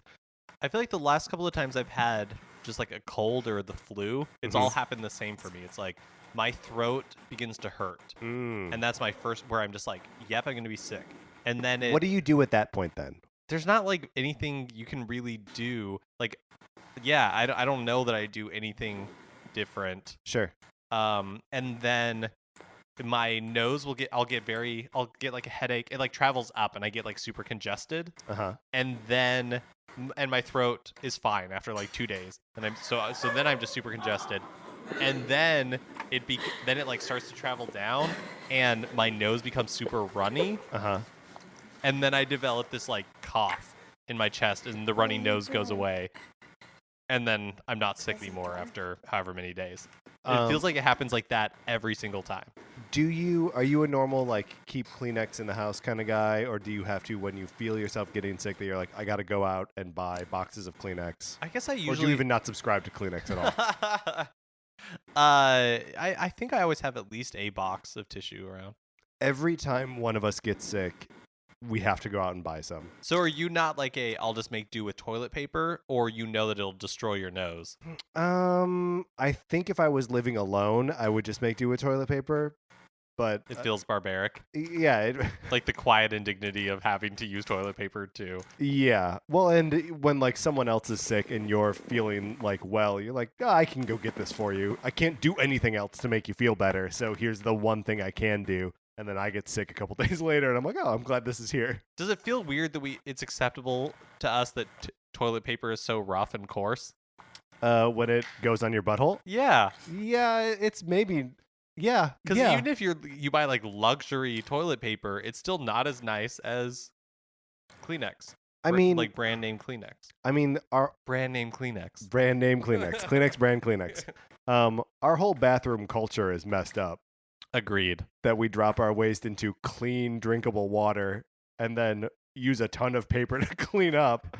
I feel like the last couple of times I've had just like a cold or the flu, it's all happened the same for me. It's like my throat begins to hurt, and that's my first where I'm just like, yep, I'm going to be sick. And then what do you do at that point then? There's not like anything you can really do. Like, yeah, I don't know that I do anything different. Sure. And then my nose I'll get like a headache. It like travels up and I get like super congested. And then my throat is fine after like 2 days. And I'm so then I'm just super congested. And then it like starts to travel down and my nose becomes super runny. And then I develop this like cough in my chest and the runny nose goes away. And then I'm not sick anymore after however many days. It feels like it happens like that every single time. Are you a normal like keep Kleenex in the house kind of guy, or do you have to, when you feel yourself getting sick, that you're like, I got to go out and buy boxes of Kleenex? I guess I usually... Or do you even not subscribe to Kleenex at all? I think I always have at least a box of tissue around. Every time one of us gets sick, we have to go out and buy some. So are you not like I'll just make do with toilet paper, or you know that it'll destroy your nose? I think if I was living alone, I would just make do with toilet paper. But it feels barbaric. Yeah. Like the quiet indignity of having to use toilet paper too. Yeah. Well, and when like someone else is sick and you're feeling like, well, you're like, I can go get this for you. I can't do anything else to make you feel better. So here's the one thing I can do. And then I get sick a couple days later and I'm like, oh, I'm glad this is here. Does it feel weird that it's acceptable to us that toilet paper is so rough and coarse? When it goes on your butthole? Yeah. Yeah, it's maybe... Yeah, because even if you buy like luxury toilet paper, it's still not as nice as Kleenex. I mean, like brand name Kleenex. I mean, our brand name Kleenex. Brand name Kleenex. Kleenex brand Kleenex. Our whole bathroom culture is messed up. Agreed. That we drop our waste into clean, drinkable water and then use a ton of paper to clean up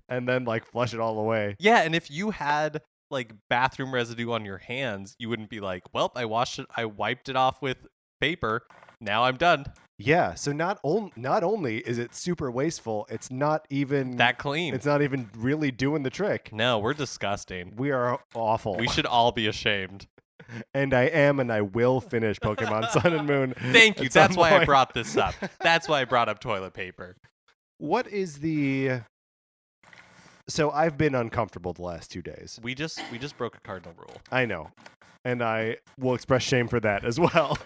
and then like flush it all away. Yeah, and if you had like bathroom residue on your hands, you wouldn't be like, well, I wiped it off with paper, now I'm done. Yeah, so not only is it super wasteful, it's not even that clean. It's not even really doing the trick. No, we're disgusting. We are awful. We should all be ashamed. And I will finish Pokemon Sun and Moon. Thank you. That's why I brought this up. That's why I brought up toilet paper. What is the... So I've been uncomfortable the last 2 days. We just broke a cardinal rule. I know. And I will express shame for that as well.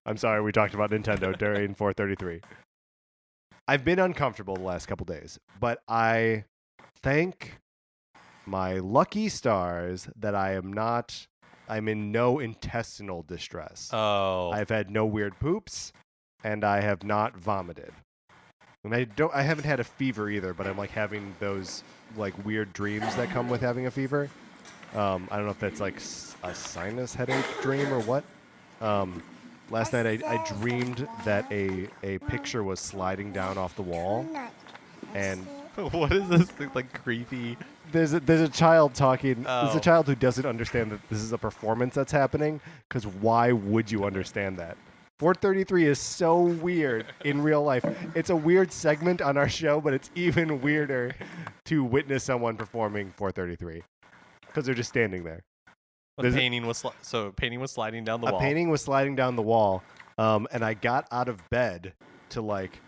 I'm sorry, we talked about Nintendo during 433. I've been uncomfortable the last couple days, but I thank my lucky stars that I'm in no intestinal distress. Oh. I've had no weird poops, and I have not vomited. And I haven't had a fever either, but I'm like having those like weird dreams that come with having a fever. I don't know if that's like a sinus headache dream or what. Last night I dreamed that a picture was sliding down off the wall, and What is this like creepy? There's a child talking. There's Oh. a child who doesn't understand that this is a performance that's happening. Because why would you understand that? 433 is so weird in real life. It's a weird segment on our show, but it's even weirder to witness someone performing 433 because they're just standing there. A painting was painting was sliding down the wall. A painting was sliding down the wall, and I got out of bed to like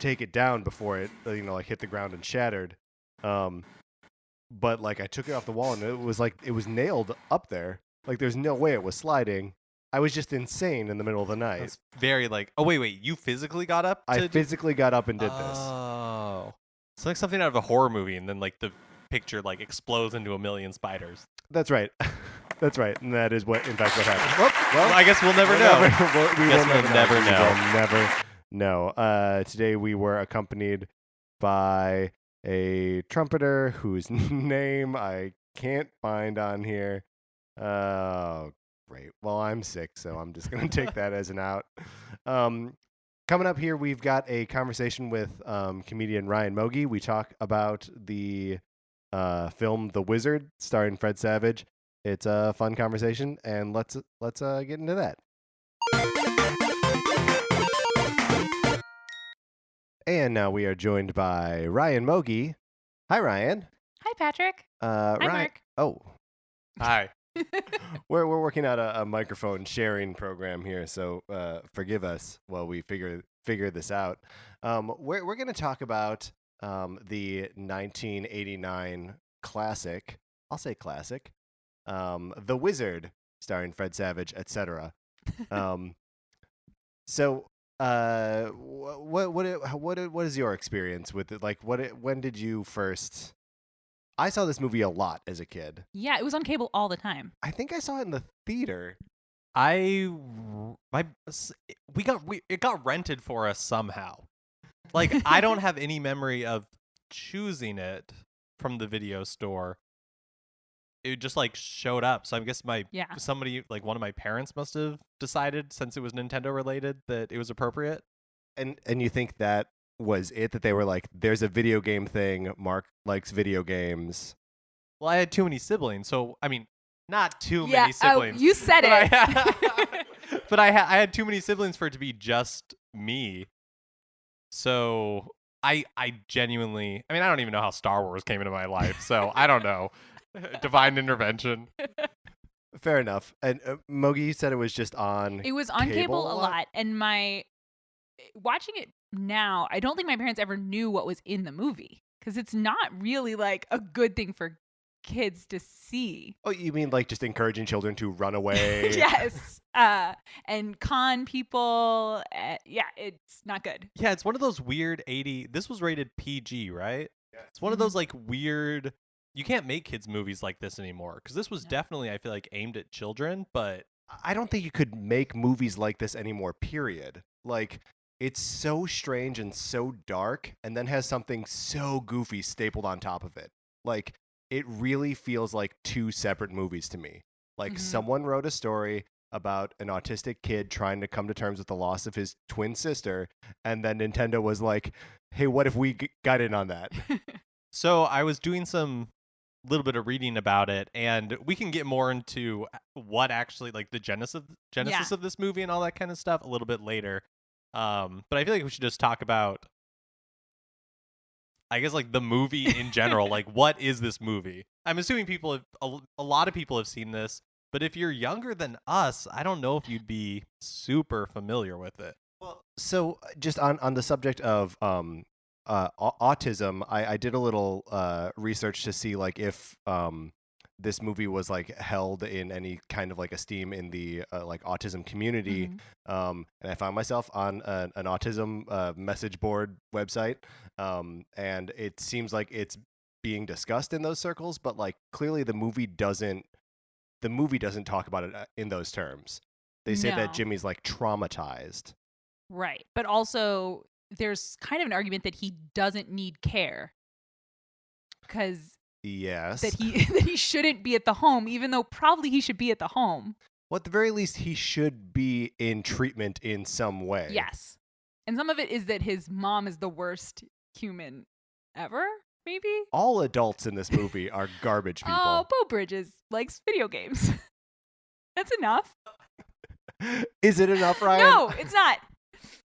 take it down before it like hit the ground and shattered. But like I took it off the wall and it was nailed up there. Like there's no way it was sliding. I was just insane in the middle of the night. It's very like, oh wait, you physically got up? I physically got up and did this. Oh, it's like something out of a horror movie, and then like the picture like explodes into a million spiders. That's right. That's right, and that is what, in fact, what happened. Well, I guess we'll never know. We Guess will we'll never know. We will never know. Today we were accompanied by a trumpeter whose name I can't find on here. Oh, great. Well, I'm sick, so I'm just going to take that as an out. Coming up here, we've got a conversation with comedian Ryan Mogge. We talk about the film The Wizard, starring Fred Savage. It's a fun conversation, and let's get into that. And now we are joined by Ryan Mogge. Hi, Ryan. Hi, Patrick. Ryan. Mark. Oh, Hi. we're working out a microphone sharing program here, so forgive us while we figure this out. We're going to talk about the 1989 classic. I'll say classic. The Wizard, starring Fred Savage, etc. So, what is your experience with it? Like, when did you first? I saw this movie a lot as a kid. Yeah, it was on cable all the time. I think I saw it in the theater. It got rented for us somehow. Like I don't have any memory of choosing it from the video store. It just like showed up. So I guess somebody like one of my parents must have decided, since it was Nintendo related, that it was appropriate. And you think that was it, that they were like, there's a video game thing, Mark likes video games? Well, I had too many siblings, so I mean, not too many siblings. You said it. But I had too many siblings for it to be just me. So I genuinely, I mean, I don't even know how Star Wars came into my life, so I don't know. Divine intervention. Fair enough. And Mogge, you said it was just on. It was on cable a lot, and watching it now, I don't think my parents ever knew what was in the movie, because it's not really like a good thing for kids to see. Oh, you mean like just encouraging children to run away? Yes. And con people. Yeah, it's not good. Yeah, it's one of those weird 80. This was rated PG, right? Yeah. It's one of those like weird. You can't make kids movies like this anymore, because this was definitely, I feel like, aimed at children. But I don't think you could make movies like this anymore, period. Like, it's so strange and so dark, and then has something so goofy stapled on top of it. Like, it really feels like two separate movies to me. Like, someone wrote a story about an autistic kid trying to come to terms with the loss of his twin sister, and then Nintendo was like, hey, what if we got in on that? So I was doing some little bit of reading about it, and we can get more into what actually, like, the genesis of this movie and all that kind of stuff a little bit later. But I feel like we should just talk about, I guess, like, the movie in general. Like, what is this movie? I'm assuming a lot of people have seen this, but if you're younger than us, I don't know if you'd be super familiar with it. Well, so just on the subject of autism, I did a little research to see like if this movie was like held in any kind of like esteem in the like autism community. And I found myself on an autism message board website, and it seems like it's being discussed in those circles, but like clearly the movie doesn't talk about it in those terms. They say that Jimmy's like traumatized. Right. But also there's kind of an argument that he doesn't need care, because that he shouldn't be at the home, even though probably he should be at the home. Well, at the very least, he should be in treatment in some way. Yes. And some of it is that his mom is the worst human ever, maybe. All adults in this movie are garbage people. Oh, Bo Bridges likes video games. That's enough. Is it enough, Ryan? No, it's not.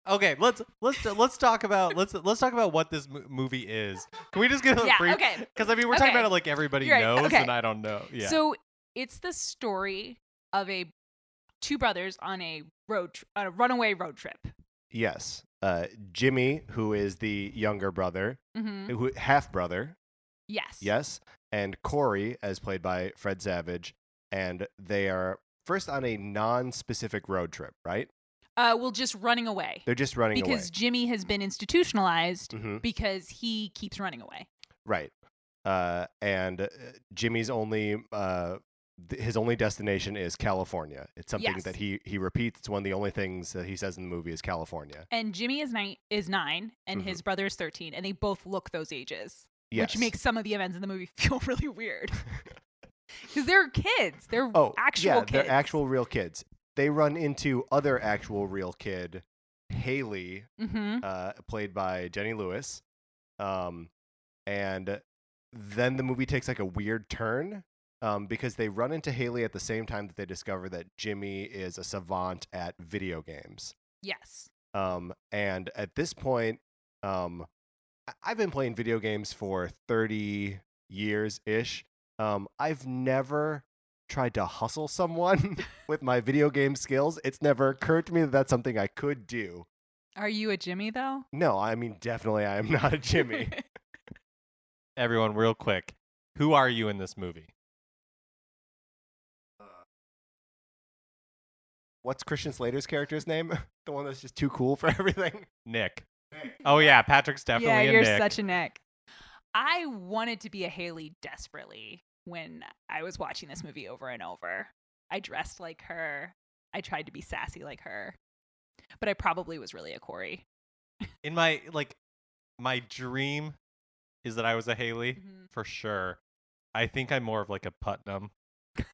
Okay, let's talk about what this movie is. Can we just get a brief? Okay. Because I mean, we're talking about it like everybody You're right. knows, Okay. and I don't know. Yeah. So it's the story of two brothers on a runaway road trip. Yes. Jimmy, who is the younger brother, half brother. Yes. Yes. And Corey, as played by Fred Savage, and they are first on a non-specific road trip, right? Well, just running away. They're just running away. Because Jimmy has been institutionalized Mm-hmm. because he keeps running away. Right. And Jimmy's his only destination is California. It's something that he repeats. It's one of the only things that he says in the movie is California. And Jimmy is 9, and his brother is 13, and they both look those ages. Yes. Which makes some of the events in the movie feel really weird. Because they're kids. They're actual kids. They're actual real kids. They run into other actual real kid, Haley, played by Jenny Lewis. And then the movie takes like a weird turn because they run into Haley at the same time that they discover that Jimmy is a savant at video games. Yes. And at this point, I've been playing video games for 30 years-ish. I've never tried to hustle someone with my video game skills. It's never occurred to me that that's something I could do. Are you a Jimmy, though? No, I mean, definitely I am not a Jimmy. Everyone, real quick, who are you in this movie? What's Christian Slater's character's name? The one that's just too cool for everything? Nick. Oh, yeah, Patrick's definitely a Nick. Yeah, you're such a Nick. I wanted to be a Haley desperately when I was watching this movie over and over. I dressed like her. I tried to be sassy like her. But I probably was really a Corey. In my dream is that I was a Haley, for sure. I think I'm more of like a Putnam. No.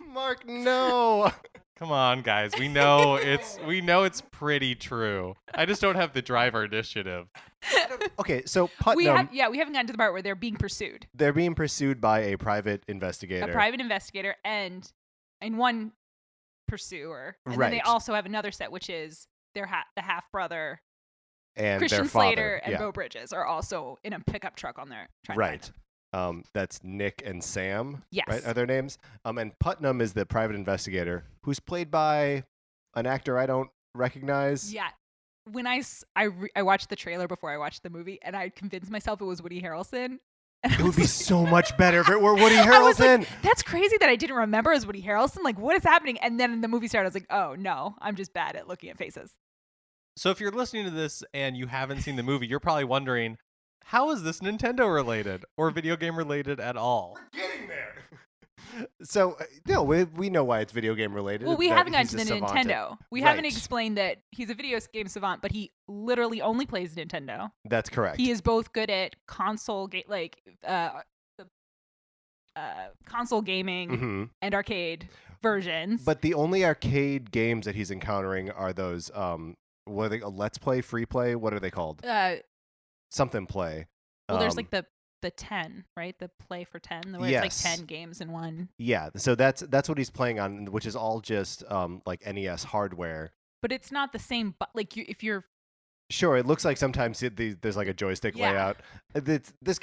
Mark, no. Come on, guys. We know it's pretty true. I just don't have the driver initiative. Okay, so Putnam. we haven't gotten to the part where they're being pursued. They're being pursued by a private investigator. And one pursuer. And right. then they also have another set, which is the half brother. And Christian their father. Slater and Bo Bridges are also in a pickup truck on there. Right. That's Nick and Sam. Yes. Right, are their names? And Putnam is the private investigator who's played by an actor I don't recognize. Yeah. When I watched the trailer before I watched the movie, and I convinced myself it was Woody Harrelson. It would be so much better if it were Woody Harrelson. Like, that's crazy that I didn't remember it was Woody Harrelson. Like, what is happening? And then the movie started. I was like, oh, no, I'm just bad at looking at faces. So if you're listening to this and you haven't seen the movie, you're probably wondering, how is this Nintendo related or video game related at all? We're getting there. So, no, we know why it's video game related. Well, we haven't gotten to the Nintendo. We Right. haven't explained that he's a video game savant, but he literally only plays Nintendo. That's correct. He is both good at console console gaming and arcade versions. But the only arcade games that he's encountering are those what are they? Let's Play, Free Play. What are they called? Something Play. Well, there's like the 10, right? The Play for 10, where it's like 10 games in one. Yeah, so that's what he's playing on, which is all just like NES hardware. But it's not the same. But like if you're sure, it looks like sometimes there's like a joystick layout. This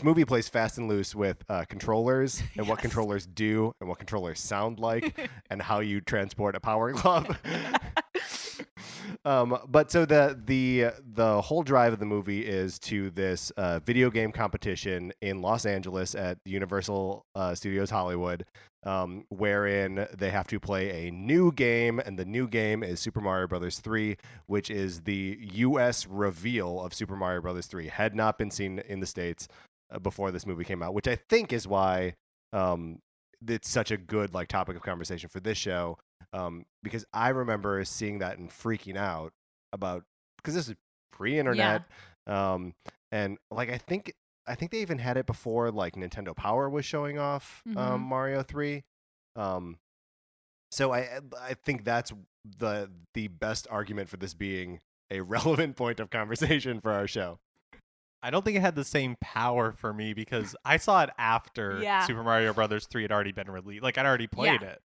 movie plays fast and loose with controllers and what controllers do and what controllers sound like and how you transport a power glove. But so the whole drive of the movie is to this video game competition in Los Angeles at Universal Studios Hollywood, wherein they have to play a new game, and the new game is Super Mario Bros. 3, which is the U.S. reveal of Super Mario Bros. 3. Had not been seen in the States before this movie came out, which I think is why it's such a good like topic of conversation for this show. Because I remember seeing that and freaking out about, because this is pre-internet, and like I think they even had it before like Nintendo Power was showing off Mario 3. So I think that's the best argument for this being a relevant point of conversation for our show. I don't think it had the same power for me because I saw it after Super Mario Brothers 3 had already been released. Like, I'd already played it.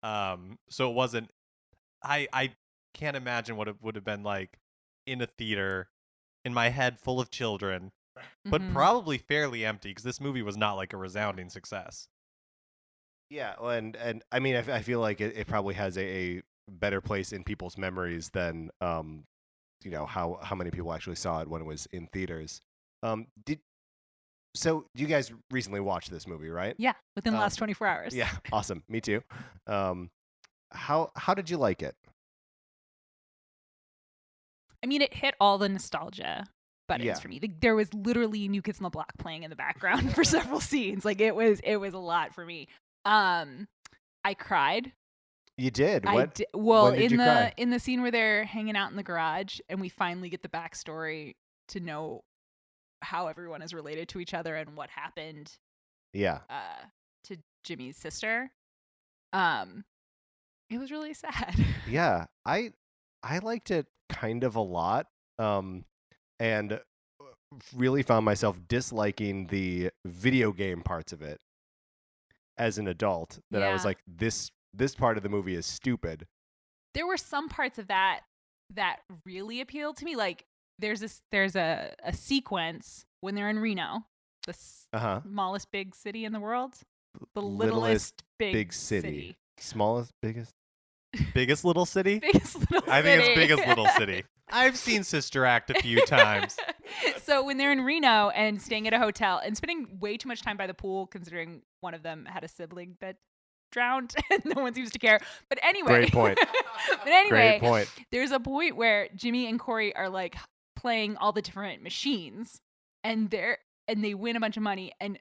So it wasn't... I can't imagine what it would have been like in a theater, in my head full of children, but probably fairly empty because this movie was not like a resounding success. Yeah, and I mean, I feel like it probably has a better place in people's memories than you know, how many people actually saw it when it was in theaters. So you guys recently watched this movie, right? Yeah, within the last 24 hours. Yeah, awesome. Me too. How did you like it? I mean, it hit all the nostalgia buttons for me. There was literally New Kids on the Block playing in the background for several scenes. Like it was a lot for me. I cried. You did? What? Well, when did you cry? in the scene where they're hanging out in the garage and we finally get the backstory to know how everyone is related to each other and what happened. Yeah. To Jimmy's sister. It was really sad. Yeah, I liked it kind of a lot, and really found myself disliking the video game parts of it as an adult. That I was like, this part of the movie is stupid. There were some parts of that really appealed to me. Like there's a sequence when they're in Reno, the smallest big city in the world, the littlest big city. Smallest, biggest little city? Biggest little city. I think it's biggest little city. I've seen Sister Act a few times. So when they're in Reno and staying at a hotel and spending way too much time by the pool, considering one of them had a sibling that drowned and no one seems to care. But anyway. Great point. But anyway, great point. There's a point where Jimmy and Corey are like playing all the different machines and they win a bunch of money, and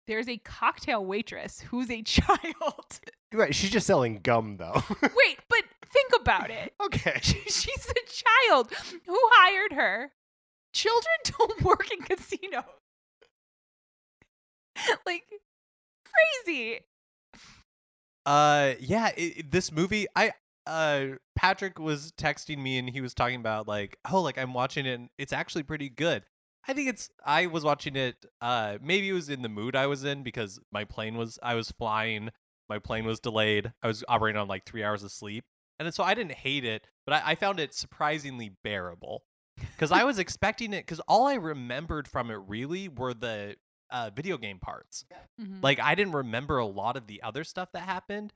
there's a cocktail waitress who's a child. Right, she's just selling gum, though. Wait, but think about it. Okay. She's a child. Who hired her? Children don't work in casinos. Like, crazy. Yeah, this movie, Patrick was texting me and he was talking about like, oh, like I'm watching it and it's actually pretty good. I was watching it, maybe it was in the mood I was in because I was flying, my plane was delayed, I was operating on like 3 hours of sleep, and so I didn't hate it, but I found it surprisingly bearable because I was expecting it, because all I remembered from it really were the video game parts. Mm-hmm. Like I didn't remember a lot of the other stuff that happened,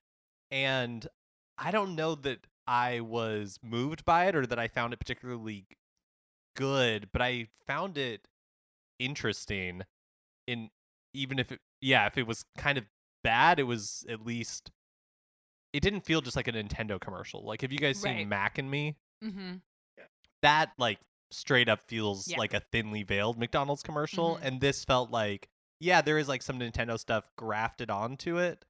and I don't know that I was moved by it or that I found it particularly good, but I found it interesting. In even if it was kind of bad, it was at least, it didn't feel just like a Nintendo commercial. Like, have you guys seen Mac and Me? Mm-hmm. That like straight up feels like a thinly veiled McDonald's commercial, and this felt like, there is like some Nintendo stuff grafted onto it,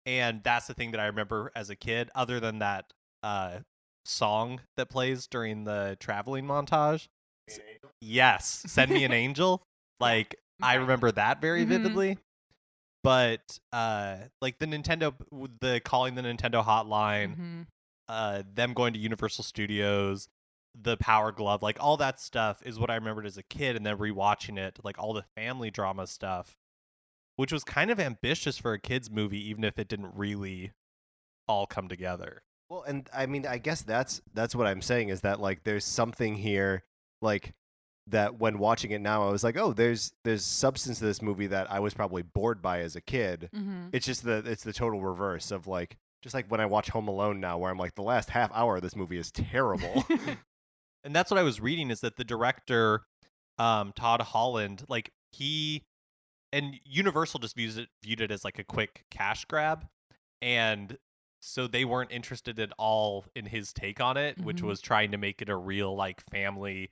and that's the thing that I remember as a kid, other than that song that plays during the traveling montage. Yes, Send Me an Angel. Like, I remember that very vividly. But like the calling the Nintendo hotline, them going to Universal Studios, the Power Glove, like all that stuff is what I remembered as a kid, and then rewatching it, like all the family drama stuff, which was kind of ambitious for a kid's movie, even if it didn't really all come together. Well, and I mean, I guess that's what I'm saying, is that like there's something here, like, that when watching it now, I was like, oh, there's substance to this movie that I was probably bored by as a kid. It's just it's the total reverse of like, just like when I watch Home Alone now, where I'm like, the last half hour of this movie is terrible. And that's what I was reading, is that the director, Todd Holland, like and Universal just viewed it as like a quick cash grab, and so they weren't interested at all in his take on it, which was trying to make it a real like family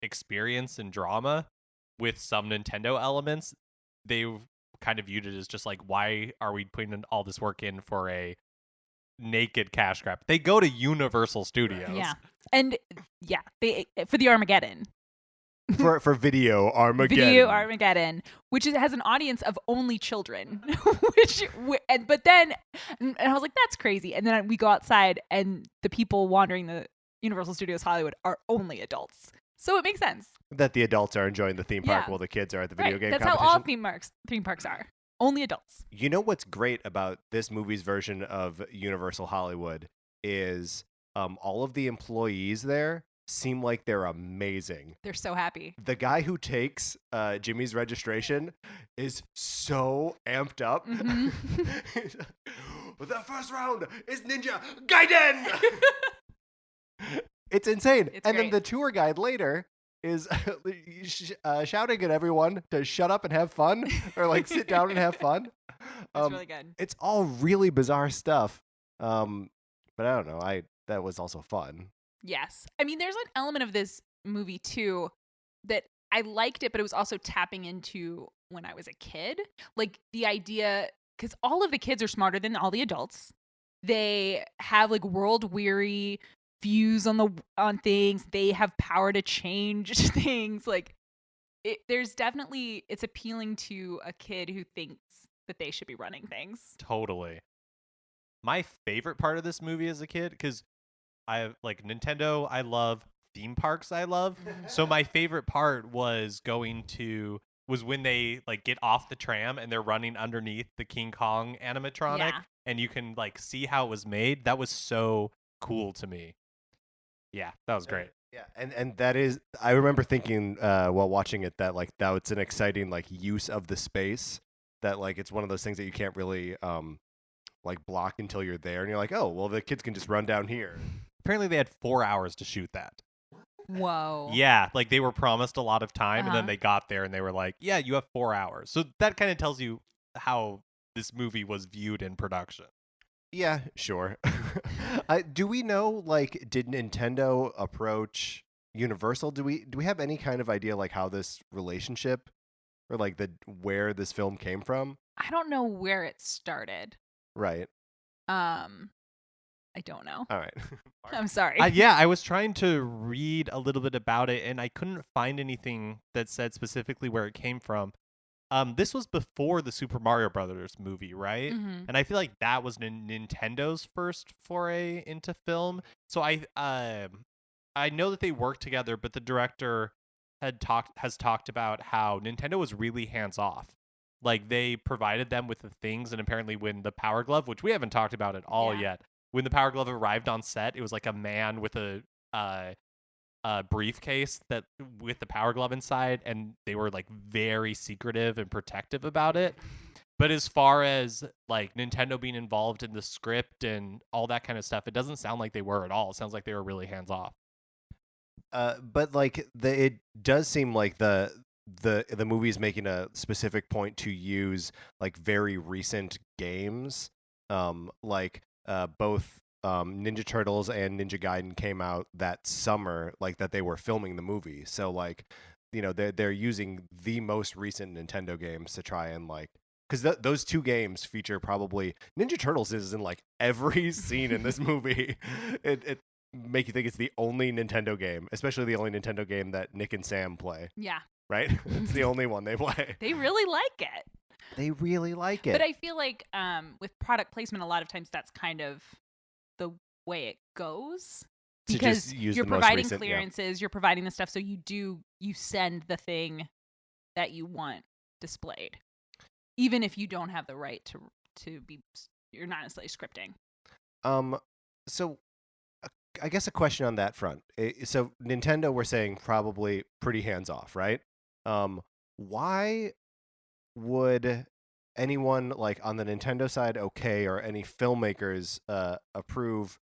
experience and drama with some Nintendo elements. They kind of viewed it as just like, why are we putting all this work in for a naked cash grab? They go to Universal Studios. Yeah. And they for the Armageddon. for Video Armageddon. Video Armageddon, which has an audience of only children. But then I was like, that's crazy. And then we go outside, and the people wandering the Universal Studios Hollywood are only adults. So it makes sense. That the adults are enjoying the theme park Yeah. while the kids are at the video game That's competition. how all theme parks are. Only adults. You know what's great about this movie's version of Universal Hollywood is all of the employees there seem like they're amazing. They're so happy. The guy who takes Jimmy's registration is so amped up. Mm-hmm. The first round is Ninja Gaiden! It's insane. It's and great. then the tour guide later is shouting at everyone to shut up and have fun or like sit down and have fun. That's really good. It's all really bizarre stuff. But I don't know. That was also fun. Yes. I mean, there's an element of this movie too that I liked it, but it was also tapping into when I was a kid. Like the idea, because all of the kids are smarter than all the adults. They have like world weary views on things. They have power to change things. Like there's definitely, it's appealing to a kid who thinks that they should be running things. Totally. My favorite part of this movie as a kid, because I like Nintendo, I love theme parks, I love. So my favorite part was when they like get off the tram and they're running underneath the King Kong animatronic, Yeah. and you can like see how it was made. That was so cool to me. Yeah, that was great. Yeah, and that is, I remember thinking while watching it that like that's an exciting like use of the space, that like it's one of those things that you can't really like block until you're there, and you're like, oh well, the kids can just run down here. Apparently they had 4 hours to shoot that. Whoa. Yeah, like they were promised a lot of time, and Uh-huh. then they got there and they were like, yeah, you have 4 hours. So that kind of tells you how this movie was viewed in production. Yeah, sure. Do we know, like, did Nintendo approach Universal? Do we have any kind of idea like how this relationship or like where this film came from? I don't know where it started. Right. I don't know. All right. I'm sorry. Yeah, I was trying to read a little bit about it, and I couldn't find anything that said specifically where it came from. This was before the Super Mario Brothers movie, right? Mhm. And I feel like that was Nintendo's first foray into film. So I know that they worked together, but the director has talked about how Nintendo was really hands off. Like they provided them with the things, and apparently when the Power Glove, which we haven't talked about at all yet, when the Power Glove arrived on set, it was like a man with a briefcase that with the Power Glove inside, and they were like very secretive and protective about it. But as far as like Nintendo being involved in the script and all that kind of stuff, it doesn't sound like they were at all. It sounds like they were really hands off. But like it does seem like the movie is making a specific point to use like very recent games, like both Ninja Turtles and Ninja Gaiden came out that summer, like that they were filming the movie. So like, you know, they're using the most recent Nintendo games to try and like, because those two games feature probably Ninja Turtles is in like every scene in this movie. It make you think it's the only Nintendo game, especially the only Nintendo game that Nick and Sam play. Yeah. Right? It's the only one they play. They really like it. They really like it. But I feel like with product placement, a lot of times that's kind of the way it goes. To Because just use you're the most providing recent, yeah. clearances, you're providing the stuff, so you send the thing that you want displayed, even if you don't have the right to be. You're not necessarily scripting. So I guess a question on that front. So Nintendo, we're saying probably pretty hands off, right? Why would anyone like on the Nintendo side, okay, or any filmmakers approve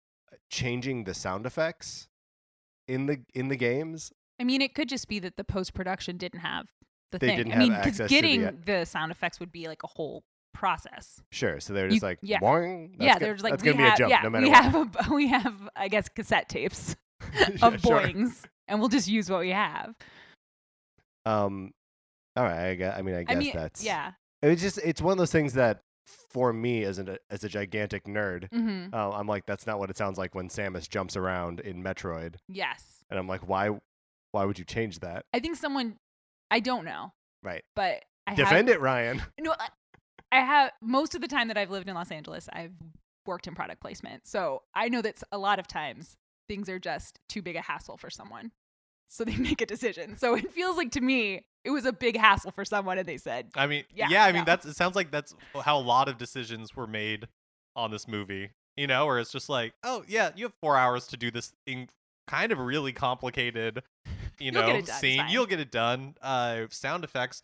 changing the sound effects in the games? I mean, it could just be that the post production didn't have the They thing. didn't I have mean, access because to getting the sound effects would be like a whole process. Sure. So they're just like, yeah. boing. There's like that's gonna be a jump, no matter we what. we have I guess cassette tapes Yeah, of sure. boings, and we'll just use what we have. All right. I guess that's yeah. It's one of those things that for me as a gigantic nerd, Mm-hmm. I'm like, that's not what it sounds like when Samus jumps around in Metroid. Yes. And I'm like, why would you change that? I think I don't know, Right. but Defend it, Ryan. No, I have most of the time that I've lived in Los Angeles, I've worked in product placement. So I know that a lot of times things are just too big a hassle for someone. So they make a decision. So it feels like to me, it was a big hassle for someone and they said, I mean, no. it sounds like that's how a lot of decisions were made on this movie, you know, where it's just like, oh yeah, you have 4 hours to do this kind of really complicated, scene. You'll get it done. Sound effects.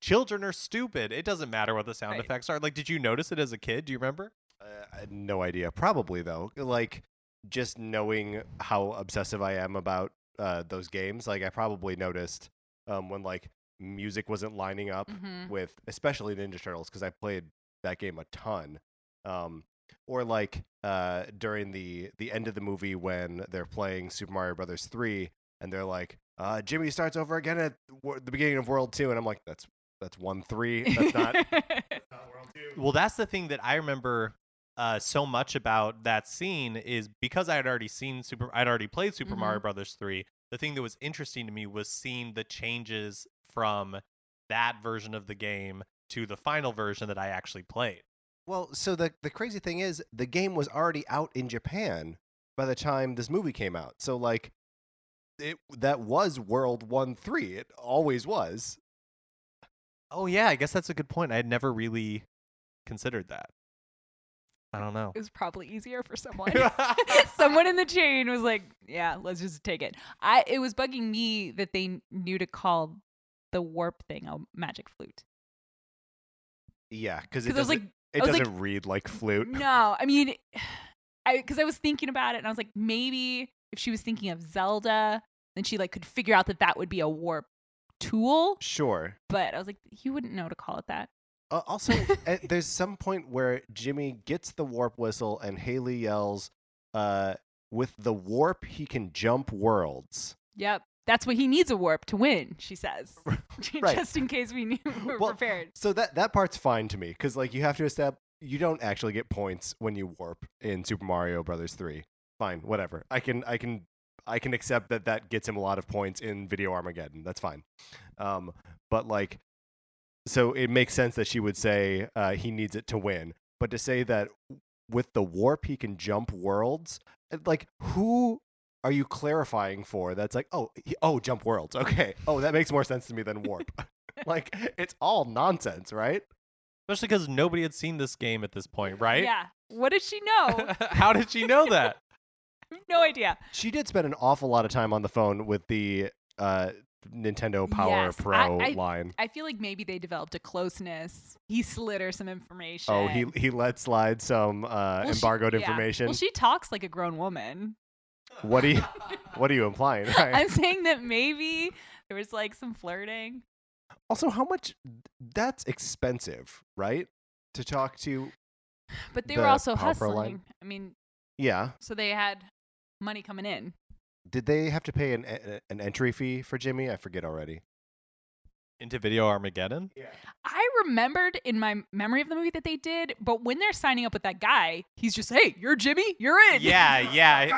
Children are stupid. It doesn't matter what the sound effects are. Like, did you notice it as a kid? Do you remember? I had no idea. Probably though. Like, just knowing how obsessive I am about those games, like I probably noticed when like music wasn't lining up with, especially Ninja Turtles, because I played that game a ton. Or like during the end of the movie when they're playing Super Mario Brothers 3 and they're like, Jimmy starts over again at the beginning of World 2, and I'm like, that's 1-3. That's not World 2. Well, that's the thing that I remember so much about that scene is because I'd already played Super Mario Brothers 3. The thing that was interesting to me was seeing the changes from that version of the game to the final version that I actually played. Well, so the crazy thing is the game was already out in Japan by the time this movie came out. So like that was World 1-3. It always was. Oh yeah, I guess that's a good point. I had never really considered that. I don't know. It was probably easier for someone. Someone in the chain was like, yeah, let's just take it. It was bugging me that they knew to call the warp thing a magic flute. Yeah, because it doesn't read like flute. No, I mean, because I was thinking about it and I was like, maybe if she was thinking of Zelda, then she like could figure out that would be a warp tool. Sure. But I was like, you wouldn't know to call it that. Also, there's some point where Jimmy gets the warp whistle and Haley yells, with the warp, he can jump worlds. Yep. That's what he needs a warp to win, she says. Right. Just in case we were prepared. So that part's fine to me, because like you have to establish, you don't actually get points when you warp in Super Mario Brothers 3. Fine, whatever. I can accept that gets him a lot of points in Video Armageddon. That's fine. But like, so it makes sense that she would say he needs it to win. But to say that with the warp he can jump worlds, like who are you clarifying for? That's like, jump worlds. Okay. Oh, that makes more sense to me than warp. Like, it's all nonsense, right? Especially because nobody had seen this game at this point, right? Yeah. What did she know? How did she know that? I have no idea. She did spend an awful lot of time on the phone with the Nintendo Power Pro line. I feel like maybe they developed a closeness. He slid her some information. Oh, he let slide some embargoed information. Well, she talks like a grown woman. What are you implying? Right? I'm saying that maybe there was like some flirting. Also, how much? That's expensive, right? To talk to. But they were also Power Pro hustling. line? I mean, yeah. So they had money coming in. Did they have to pay an entry fee for Jimmy? I forget already. Into Video Armageddon? Yeah. I remembered in my memory of the movie that they did, but when they're signing up with that guy, he's just, hey, you're Jimmy, you're in. Yeah.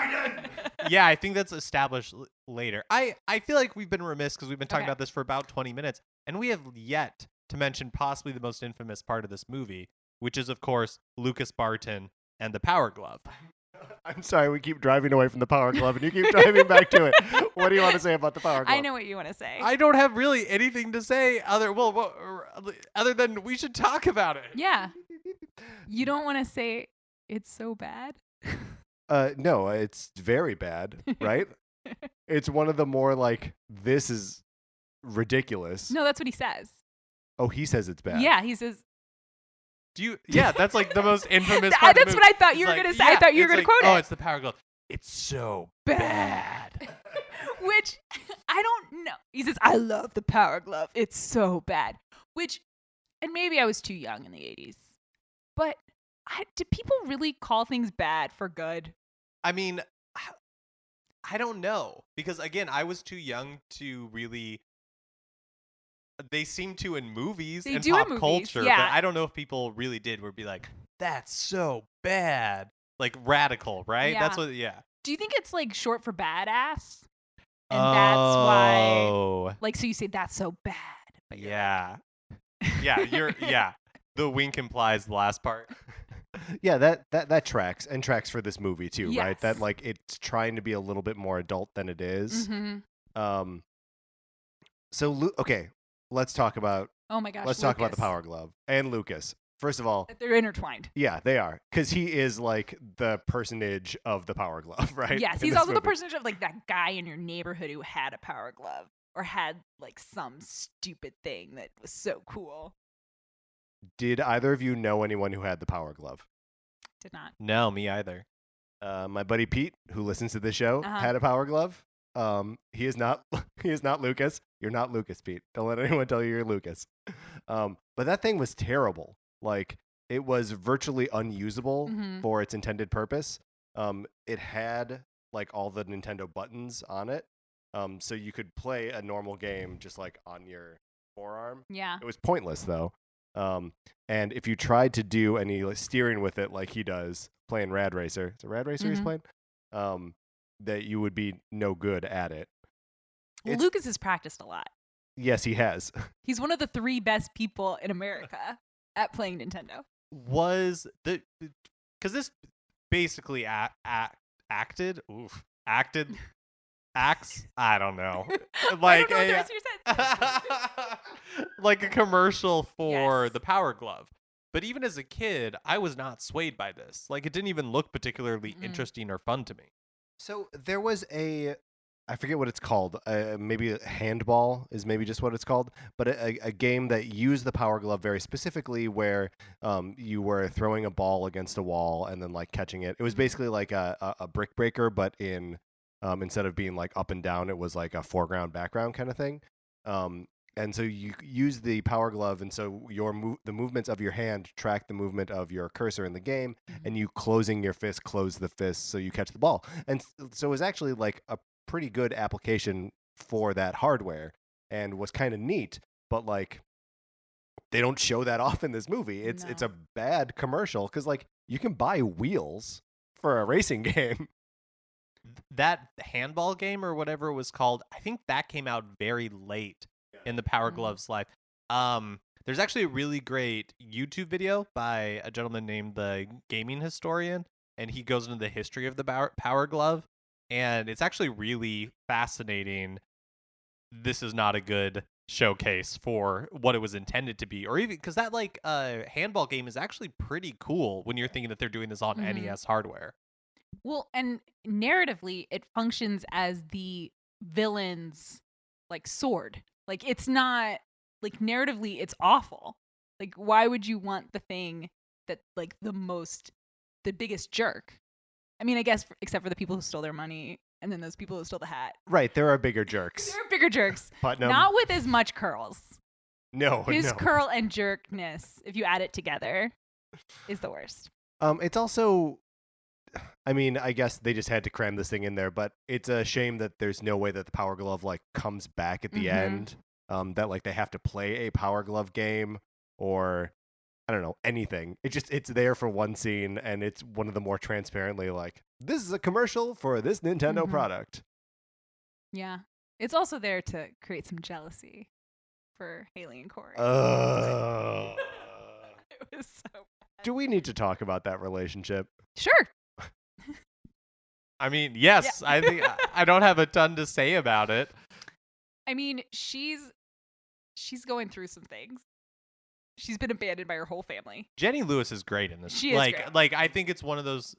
Yeah, I think that's established later. I feel like we've been remiss because we've been talking about this for about 20 minutes, and we have yet to mention possibly the most infamous part of this movie, which is, of course, Lucas Barton and the Power Glove. I'm sorry, we keep driving away from the Power Glove, and you keep driving back to it. What do you want to say about the Power Glove? I know what you want to say. I don't have really anything to say other than we should talk about it. Yeah. You don't want to say it's so bad? No, it's very bad, right? It's one of the more like, this is ridiculous. No, that's what he says. Oh, he says it's bad. Yeah, he says. Yeah, that's like the most infamous part. That's what I thought you were going to say. I thought you were going to quote it. Oh, it's the Power Glove. It's so bad. Which, I don't know. He says, I love the Power Glove. It's so bad. Which, and maybe I was too young in the 80s, but did people really call things bad for good? I mean, I don't know. Because, again, I was too young to really... They seem to in movies and pop culture, yeah. But I don't know if people really did. Would be like, that's so bad, like radical, right? Yeah. That's what. Yeah. Do you think it's like short for badass? And that's why, like, so you say that's so bad. But yeah. Yeah. Yeah. The wink implies the last part. Yeah, that tracks and tracks for this movie too, right? That Yes. like it's trying to be a little bit more adult than it is. Mm-hmm. So okay, let's talk about Oh my gosh. the Lucas. Power Glove and Lucas. First of all, They're intertwined. yeah, they are, because he is like the personage of the Power Glove, right? Yes, in he's this also the movie. personage of like that guy in your neighborhood who had a Power Glove or had like some stupid thing that was so cool. Did either of you know anyone who had the Power Glove? Did not. No, me either. My buddy Pete, who listens to this show, Uh-huh. had a Power Glove. He is not. He is not Lucas. You're not Lucas, Pete. Don't let anyone tell you you're Lucas. But that thing was terrible. Like, it was virtually unusable Mhm. for its intended purpose. It had like all the Nintendo buttons on it, so you could play a normal game just like on your forearm. Yeah. It was pointless though. And if you tried to do any like, steering with it like he does, playing Rad Racer, it's a Rad Racer he's Mhm. playing, that you would be no good at it. Well, It's- Lucas has practiced a lot. Yes, he has. He's one of the 3 best people in America at playing Nintendo. Was the because this basically acted acts, I don't know, like I don't know what the rest of your sentence. like a commercial for Yes. the Power Glove. But even as a kid, I was not swayed by this. Like, it didn't even look particularly interesting or fun to me. So there was I forget what it's called. Maybe handball is maybe just what it's called. But a game that used the Power Glove very specifically, where you were throwing a ball against a wall and then like catching it. It was basically like a brick breaker, but in instead of being like up and down, it was like a foreground background kind of thing. And so you use the Power Glove, and so the movements of your hand track the movement of your cursor in the game, and you closing your fist close the fist so you catch the ball. And so it was actually like a pretty good application for that hardware, and was kind of neat. But like, they don't show that off in this movie. It's No. a bad commercial because like you can buy wheels for a racing game. That handball game or whatever it was called, I think that came out very late in the Power Glove's life. There's actually a really great YouTube video by a gentleman named the Gaming Historian, and he goes into the history of the Power Glove, and it's actually really fascinating. This is not a good showcase for what it was intended to be, or even because that like handball game is actually pretty cool when you're thinking that they're doing this on NES hardware. Well, and narratively, it functions as the villain's like sword. Like, it's not like narratively, it's awful. Like, why would you want the thing that like the biggest jerk? I mean, I guess except for the people who stole their money and then those people who stole the hat. Right, there are bigger jerks. There are bigger jerks. Putnam. Not with as much curls. No, His no. curl and jerkness, if you add it together, is the worst. It's also, I mean, I guess they just had to cram this thing in there, but it's a shame that there's no way that the Power Glove like comes back at the end. That like they have to play a Power Glove game or I don't know, anything. It's there for one scene, and it's one of the more transparently like, this is a commercial for this Nintendo product. Yeah. It's also there to create some jealousy for Haley and Corey. It was so bad. Do we need to talk about that relationship? Sure. I mean, yes, Yeah. I think I don't have a ton to say about it. I mean, she's going through some things. She's been abandoned by her whole family. Jenny Lewis is great in this. She is great. Like I think it's one of those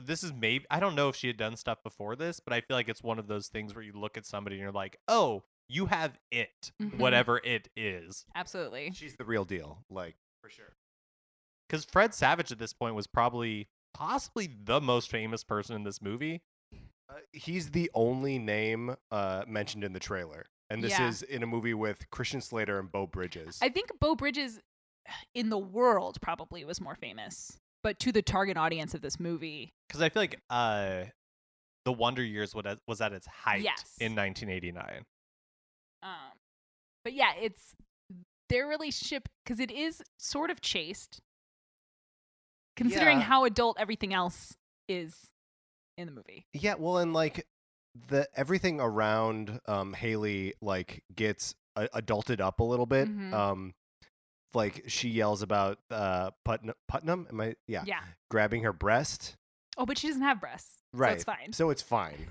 this is maybe I don't know if she had done stuff before this, but I feel like it's one of those things where you look at somebody and you're like, "Oh, you have it, whatever it is." Absolutely. She's the real deal, like for sure. Cuz Fred Savage at this point was possibly the most famous person in this movie. He's the only name mentioned in the trailer. And this is in a movie with Christian Slater and Beau Bridges. I think Beau Bridges in the world probably was more famous, but to the target audience of this movie. Because I feel like The Wonder Years was at its height in 1989. But yeah, it's their relationship, because it is sort of chaste, considering how adult everything else is in the movie. Yeah, well, and like everything around Haley like gets adulted up a little bit. like she yells about Putnam. Yeah. Grabbing her breast. Oh, but she doesn't have breasts. Right. So it's fine. So it's fine.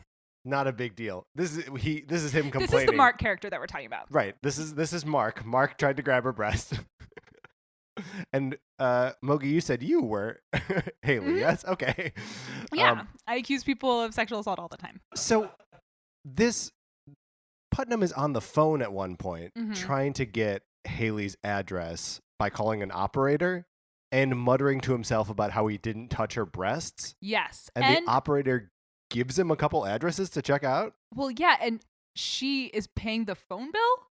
Not a big deal. This is him complaining. This is the Mark character that we're talking about. Right. This is Mark. Mark tried to grab her breast. And Mogge, you said you were Haley, yes? Okay. Yeah. I accuse people of sexual assault all the time. So this Putnam is on the phone at one point trying to get Haley's address by calling an operator and muttering to himself about how he didn't touch her breasts. Yes. And the operator gives him a couple addresses to check out. Well, yeah, and she is paying the phone bill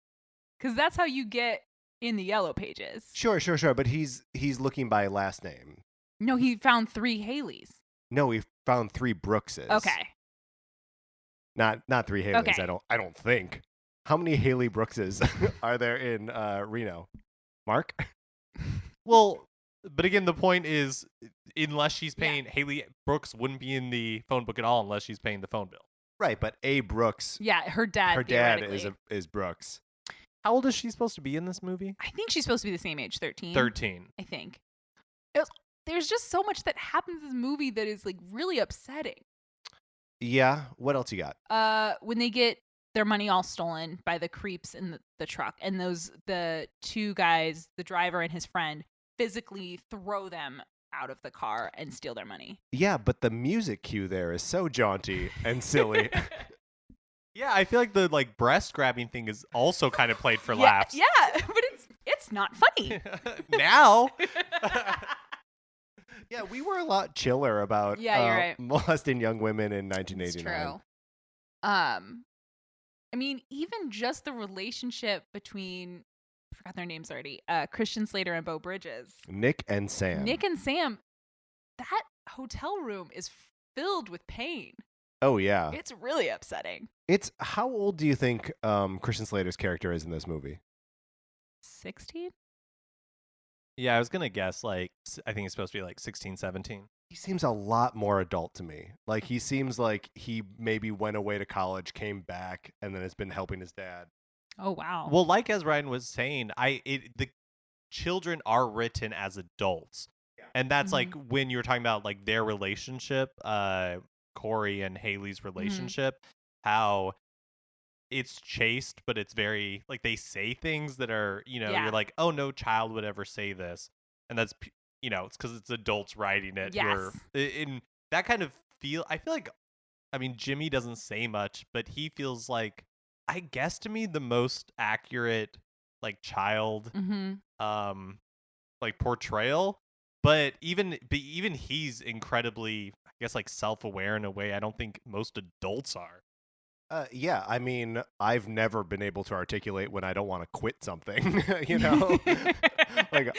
because that's how you get in the yellow pages. Sure. But he's looking by last name. No, he found 3 Haleys. No, he found 3 Brookses. Okay. Not 3 Haleys. Okay. I don't think. How many Haley Brookses are there in Reno? Mark? Well, but again, the point is, unless she's paying, Haley Brooks wouldn't be in the phone book at all unless she's paying the phone bill. Right, but A. Brooks. Yeah, her dad. Her dad is Brooks. How old is she supposed to be in this movie? I think she's supposed to be the same age, 13. 13. I think. There's just so much that happens in this movie that is like really upsetting. Yeah. What else you got? When they get their money all stolen by the creeps in the truck, and the 2 guys, the driver and his friend, physically throw them out of the car and steal their money. Yeah, but the music cue there is so jaunty and silly. Yeah, I feel like the breast grabbing thing is also kind of played for laughs. Yeah, but it's not funny. Now. Yeah, we were a lot chiller about you're right. molesting young women in 1989. It's true. I mean, even just the relationship between, I forgot their names already, Christian Slater and Beau Bridges. Nick and Sam, that hotel room is filled with pain. Oh, yeah. It's really upsetting. How old do you think Christian Slater's character is in this movie? 16? Yeah, I was going to guess, I think he's supposed to be 16, 17. He seems a lot more adult to me. He seems like he maybe went away to college, came back, and then has been helping his dad. Oh, wow. Well, as Ryan was saying, the children are written as adults. Yeah. And that's when you're talking about their relationship, Corey and Haley's relationship, how it's chaste, but it's very they say things that are, you're like, oh, no child would ever say this. And that's, it's because it's adults writing it. Yes. In that kind of I feel like, Jimmy doesn't say much, but he feels I guess to me, the most accurate, child, portrayal. But even he's incredibly, I guess, self-aware in a way I don't think most adults are. Yeah, I've never been able to articulate when I don't want to quit something,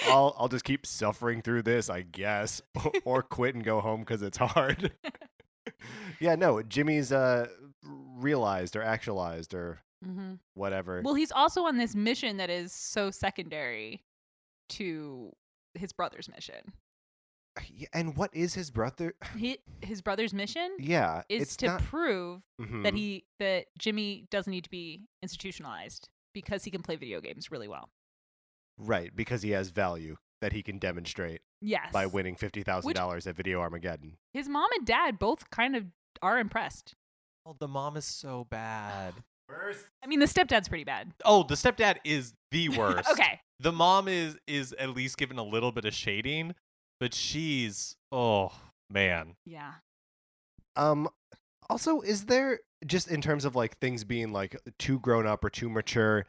I'll just keep suffering through this, I guess, or quit and go home because it's hard. Yeah, no, Jimmy's realized or actualized or whatever. Well, he's also on this mission that is so secondary to his brother's mission. And what is his brother? His brother's mission? Yeah, is to prove that Jimmy doesn't need to be institutionalized because he can play video games really well. Right, because he has value that he can demonstrate. Yes. By winning $50,000 at Video Armageddon. His mom and dad both kind of are impressed. Oh, the mom is so bad. Worst. The stepdad's pretty bad. Oh, the stepdad is the worst. Okay. The mom is at least given a little bit of shading, but she's, oh, man. Yeah. Also, is there, just in terms of things being too grown up or too mature,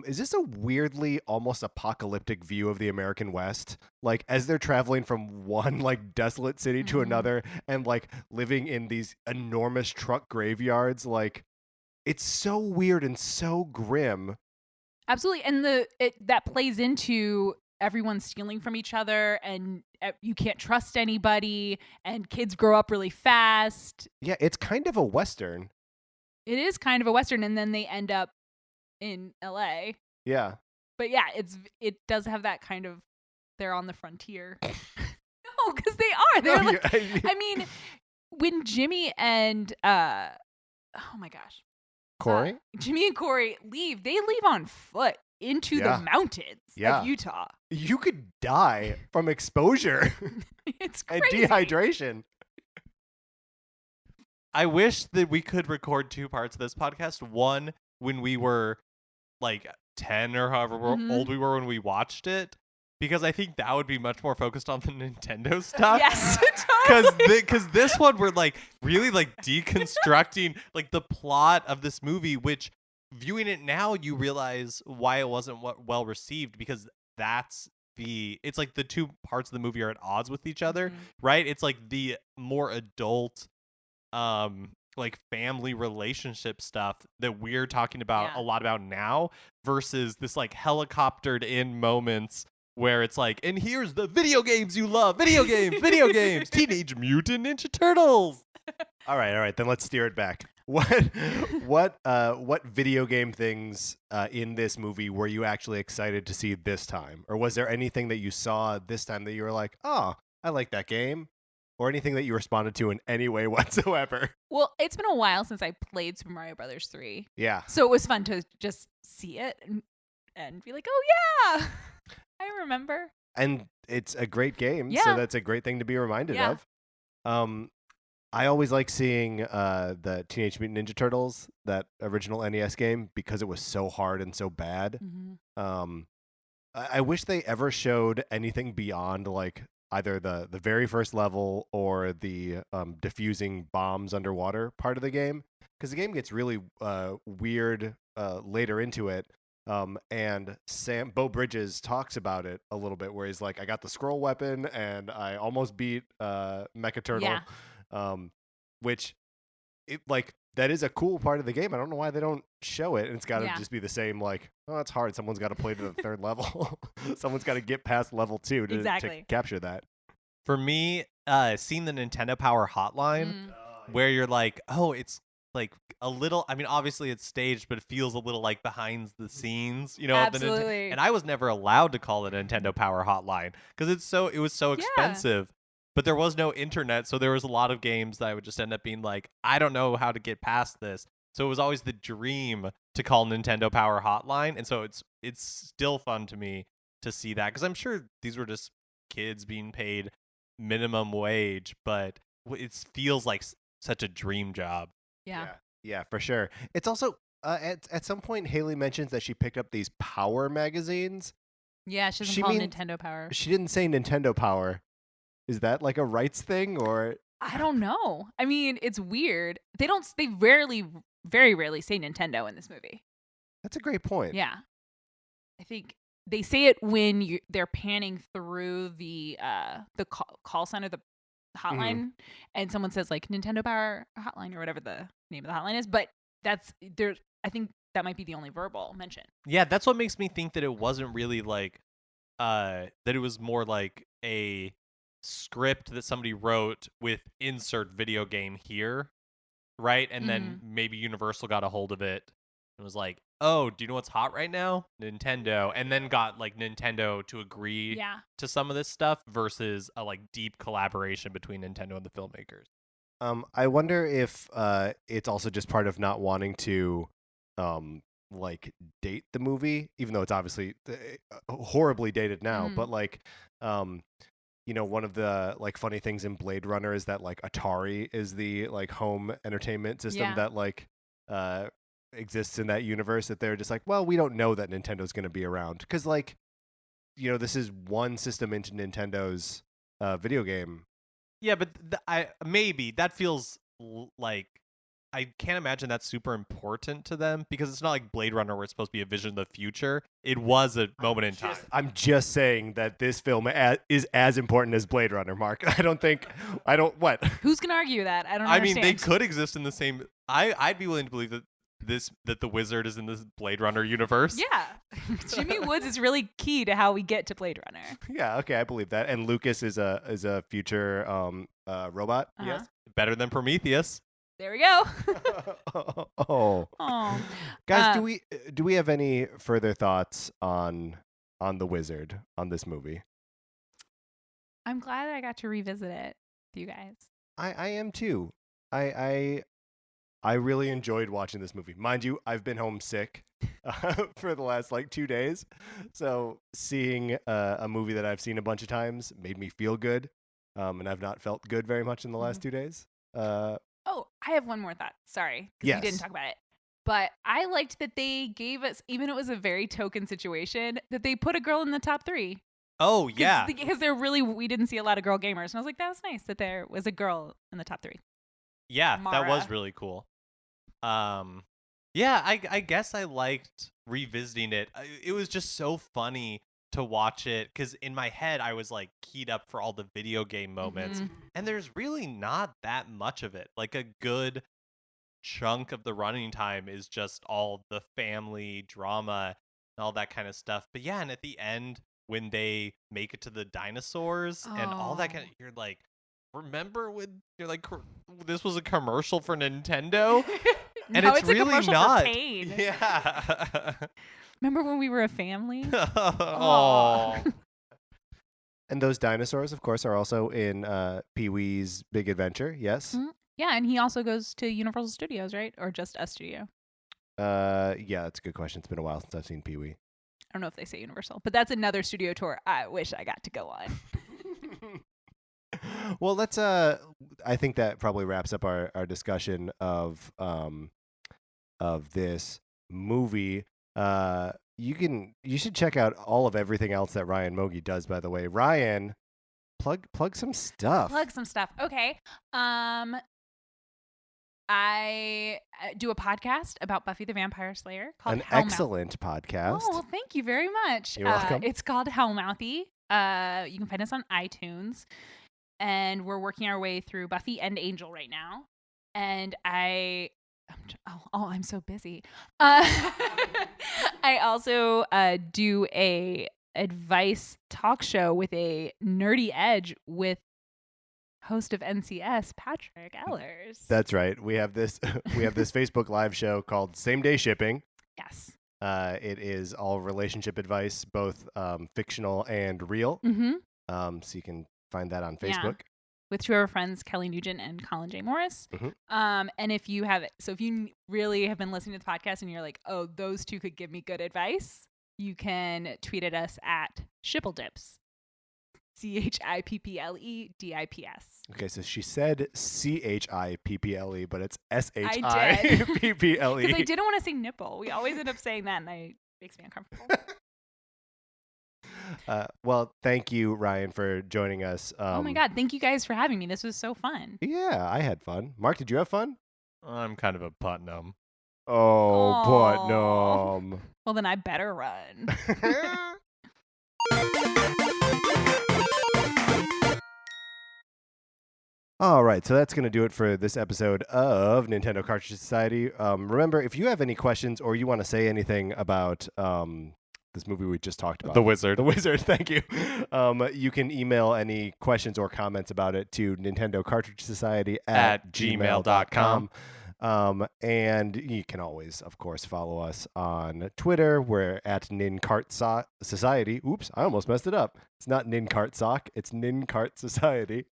is this a weirdly almost apocalyptic view of the American West? As they're traveling from one desolate city to another and living in these enormous truck graveyards, it's so weird and so grim. Absolutely. And that plays into everyone stealing from each other and you can't trust anybody and kids grow up really fast. Yeah, it's kind of a Western. It is kind of a Western, and then they end up in LA. Yeah. But yeah, it does have that kind of, they're on the frontier. No, because they are. They're when Jimmy and oh my gosh. Corey? Jimmy and Corey leave, they leave on foot. into the mountains of Utah. You could die from exposure It's and crazy. dehydration. I wish that we could record 2 parts of this podcast. One, when we were like 10 or however old we were when we watched it, because I think that would be much more focused on the Nintendo stuff. Yes, totally. Because this one we're like really like deconstructing like the plot of this movie, which viewing it now you realize why it wasn't well received, because it's like the 2 parts of the movie are at odds with each other, right? It's like the more adult like family relationship stuff that we're talking about a lot about now versus this like helicoptered in moments where it's like, and here's the video games you love, video games, Teenage Mutant Ninja Turtles. All right, then let's steer it back. What video game things in this movie were you actually excited to see this time? Or was there anything that you saw this time that you were like, oh, I like that game? Or anything that you responded to in any way whatsoever? Well, it's been a while since I played Super Mario Brothers 3. Yeah. So it was fun to just see it and be like, oh, yeah, I remember. And it's a great game, Yeah. so that's a great thing to be reminded of. I always like seeing the Teenage Mutant Ninja Turtles, that original NES game, because it was so hard and so bad. I wish they ever showed anything beyond like either the very first level or the diffusing bombs underwater part of the game, because the game gets really weird later into it. And Bo Bridges talks about it a little bit, where he's like, I got the scroll weapon and I almost beat Mecha Turtle, which that is a cool part of the game. I don't know why they don't show it. And it's got to just be the same, like, oh, it's hard. Someone's got to play to the 3rd level. Someone's got to get past level 2 to capture that. For me, seeing the Nintendo Power Hotline, where you're like, oh, it's like a little, I mean, obviously it's staged, but it feels a little like behind the scenes, you know? Absolutely. And I was never allowed to call it a Nintendo Power Hotline because it was so expensive. But there was no internet, so there was a lot of games that I would just end up being like, I don't know how to get past this. So it was always the dream to call Nintendo Power Hotline, and so it's still fun to me to see that, because I'm sure these were just kids being paid minimum wage, but it feels like such a dream job. Yeah, for sure. It's also at some point Haley mentions that she picked up these Power magazines. Yeah, she doesn't call it Nintendo Power. She didn't say Nintendo Power. Is that like a rights thing, or? I don't know. I mean, it's weird. They very rarely say Nintendo in this movie. That's a great point. Yeah. I think they say it when they're panning through the call center, the hotline, and someone says like Nintendo Power Hotline or whatever the name of the hotline is, but that's there. I think that might be the only verbal mention. Yeah, that's what makes me think that it wasn't really like that it was more like a script that somebody wrote with insert video game here, right? And then maybe Universal got a hold of it and was like, oh, do you know what's hot right now? Nintendo. And then got like Nintendo to agree to some of this stuff versus a like deep collaboration between Nintendo and the filmmakers. I wonder if it's also just part of not wanting to like date the movie, even though it's obviously horribly dated now, but like you know, one of the like funny things in Blade Runner is that like Atari is the like home entertainment system that like exists in that universe, that they're just like, well, we don't know that Nintendo's going to be around because like, you know, this is one system into Nintendo's video game. Yeah, but maybe that feels like, I can't imagine that's super important to them, because it's not like Blade Runner where it's supposed to be a vision of the future. It was a moment in time. I'm just saying that this film is as important as Blade Runner, Mark. What? Who's going to argue that? I don't understand. understand. I mean, they could exist in the same... I'd be willing to believe that the wizard is in this Blade Runner universe. Yeah. Jimmy Woods is really key to how we get to Blade Runner. Yeah, okay, I believe that. And Lucas is a future robot. Yes. Better than Prometheus. There we go. Oh. Guys, do we have any further thoughts on the wizard on this movie? I'm glad I got to revisit it with you guys. I am too. I I really enjoyed watching this movie. Mind you, I've been homesick for the last 2 days. So seeing a movie that I've seen a bunch of times made me feel good. And I've not felt good very much in the last 2 days. I have one more thought. Sorry, because we didn't talk about it. But I liked that they gave us, even though it was a very token situation, that they put a girl in the top 3. Oh, yeah. Because we didn't see a lot of girl gamers. And I was like, that was nice that there was a girl in the top 3. Yeah, Mara. That was really cool. I guess I liked revisiting it. It was just so funny to watch it because in my head I was keyed up for all the video game moments, and there's really not that much of it. A good chunk of the running time is just all the family drama and all that kind of stuff. But yeah, and at the end when they make it to the dinosaurs and all that kind of, you're like, remember when you're like, this was a commercial for Nintendo? And no, it's a really commercial not. For pain. Yeah. Remember when we were a family? Oh. And those dinosaurs, of course, are also in Pee-wee's Big Adventure. Yes. Mm-hmm. Yeah, and he also goes to Universal Studios, right? Or just a studio? Yeah, that's a good question. It's been a while since I've seen Pee-wee. I don't know if they say Universal, but that's another studio tour I wish I got to go on. Well, let's I think that probably wraps up our discussion of this movie. You should check out all of everything else that Ryan Mogge does, by the way. Ryan, plug some stuff. Okay. I do a podcast about Buffy the Vampire Slayer called Hellmouthy. Excellent podcast. Oh, well, thank you very much. You're welcome. It's called Hellmouthy. You can find us on iTunes. And we're working our way through Buffy and Angel right now. And I'm so busy. I also do a advice talk show with a nerdy edge with host of NCS, Patrick Ellers. That's right. We have this Facebook live show called Same Day Shipping. Yes. It is all relationship advice, both fictional and real. Mm-hmm. So you can find that on Facebook. Yeah. With 2 of our friends, Kelly Nugent and Colin J. Morris. Mm-hmm. And if you really have been listening to the podcast and you're like, oh, those 2 could give me good advice, you can tweet at us at Shippledipps. CHIPPLEDIPS. Okay, so she said CHIPPLE, but it's SHIPPLE. Because I didn't want to say nipple. We always end up saying that, and it makes me uncomfortable. Well, thank you, Ryan, for joining us. Oh my God, thank you guys for having me. This was so fun. Yeah, I had fun. Mark, did you have fun? I'm kind of a Putnam. Oh, Putnam. Well, then I better run. All right, so that's going to do it for this episode of Nintendo Cartridge Society. Remember, if you have any questions or you want to say anything about this movie we just talked about. The Wizard, thank you. You can email any questions or comments about it to Nintendo Cartridge Society at gmail.com. And you can always, of course, follow us on Twitter. We're at Nincart Society. Oops, I almost messed it up. It's not Nincart Sock, it's Nincart Society.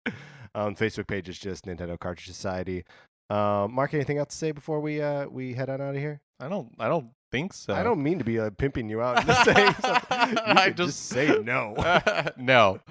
Facebook page is just Nintendo Cartridge Society. Mark, anything else to say before we head on out of here? I don't think so. I don't mean to be pimping you out and just saying something. You just say no. No.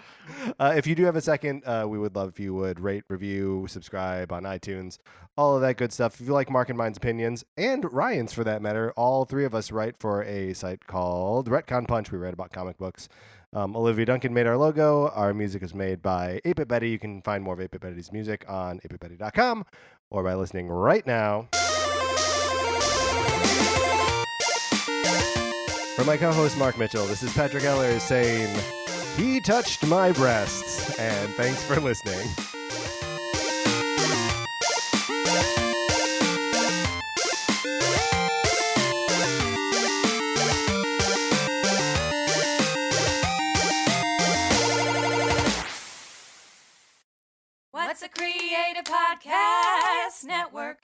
If you do have a second, we would love if you would rate, review, subscribe on iTunes, all of that good stuff. If you like Mark and mine's opinions, and Ryan's for that matter, all 3 of us write for a site called Retcon Punch. We write about comic books. Olivia Duncan made our logo. Our music is made by 8-Bit Betty. You can find more of 8-Bit Betty's music on 8bitbetty.com or by listening right now. For my co-host Mark Mitchell, this is Patrick Ellers saying, he touched my breasts, and thanks for listening. What's a Creative Podcast Network?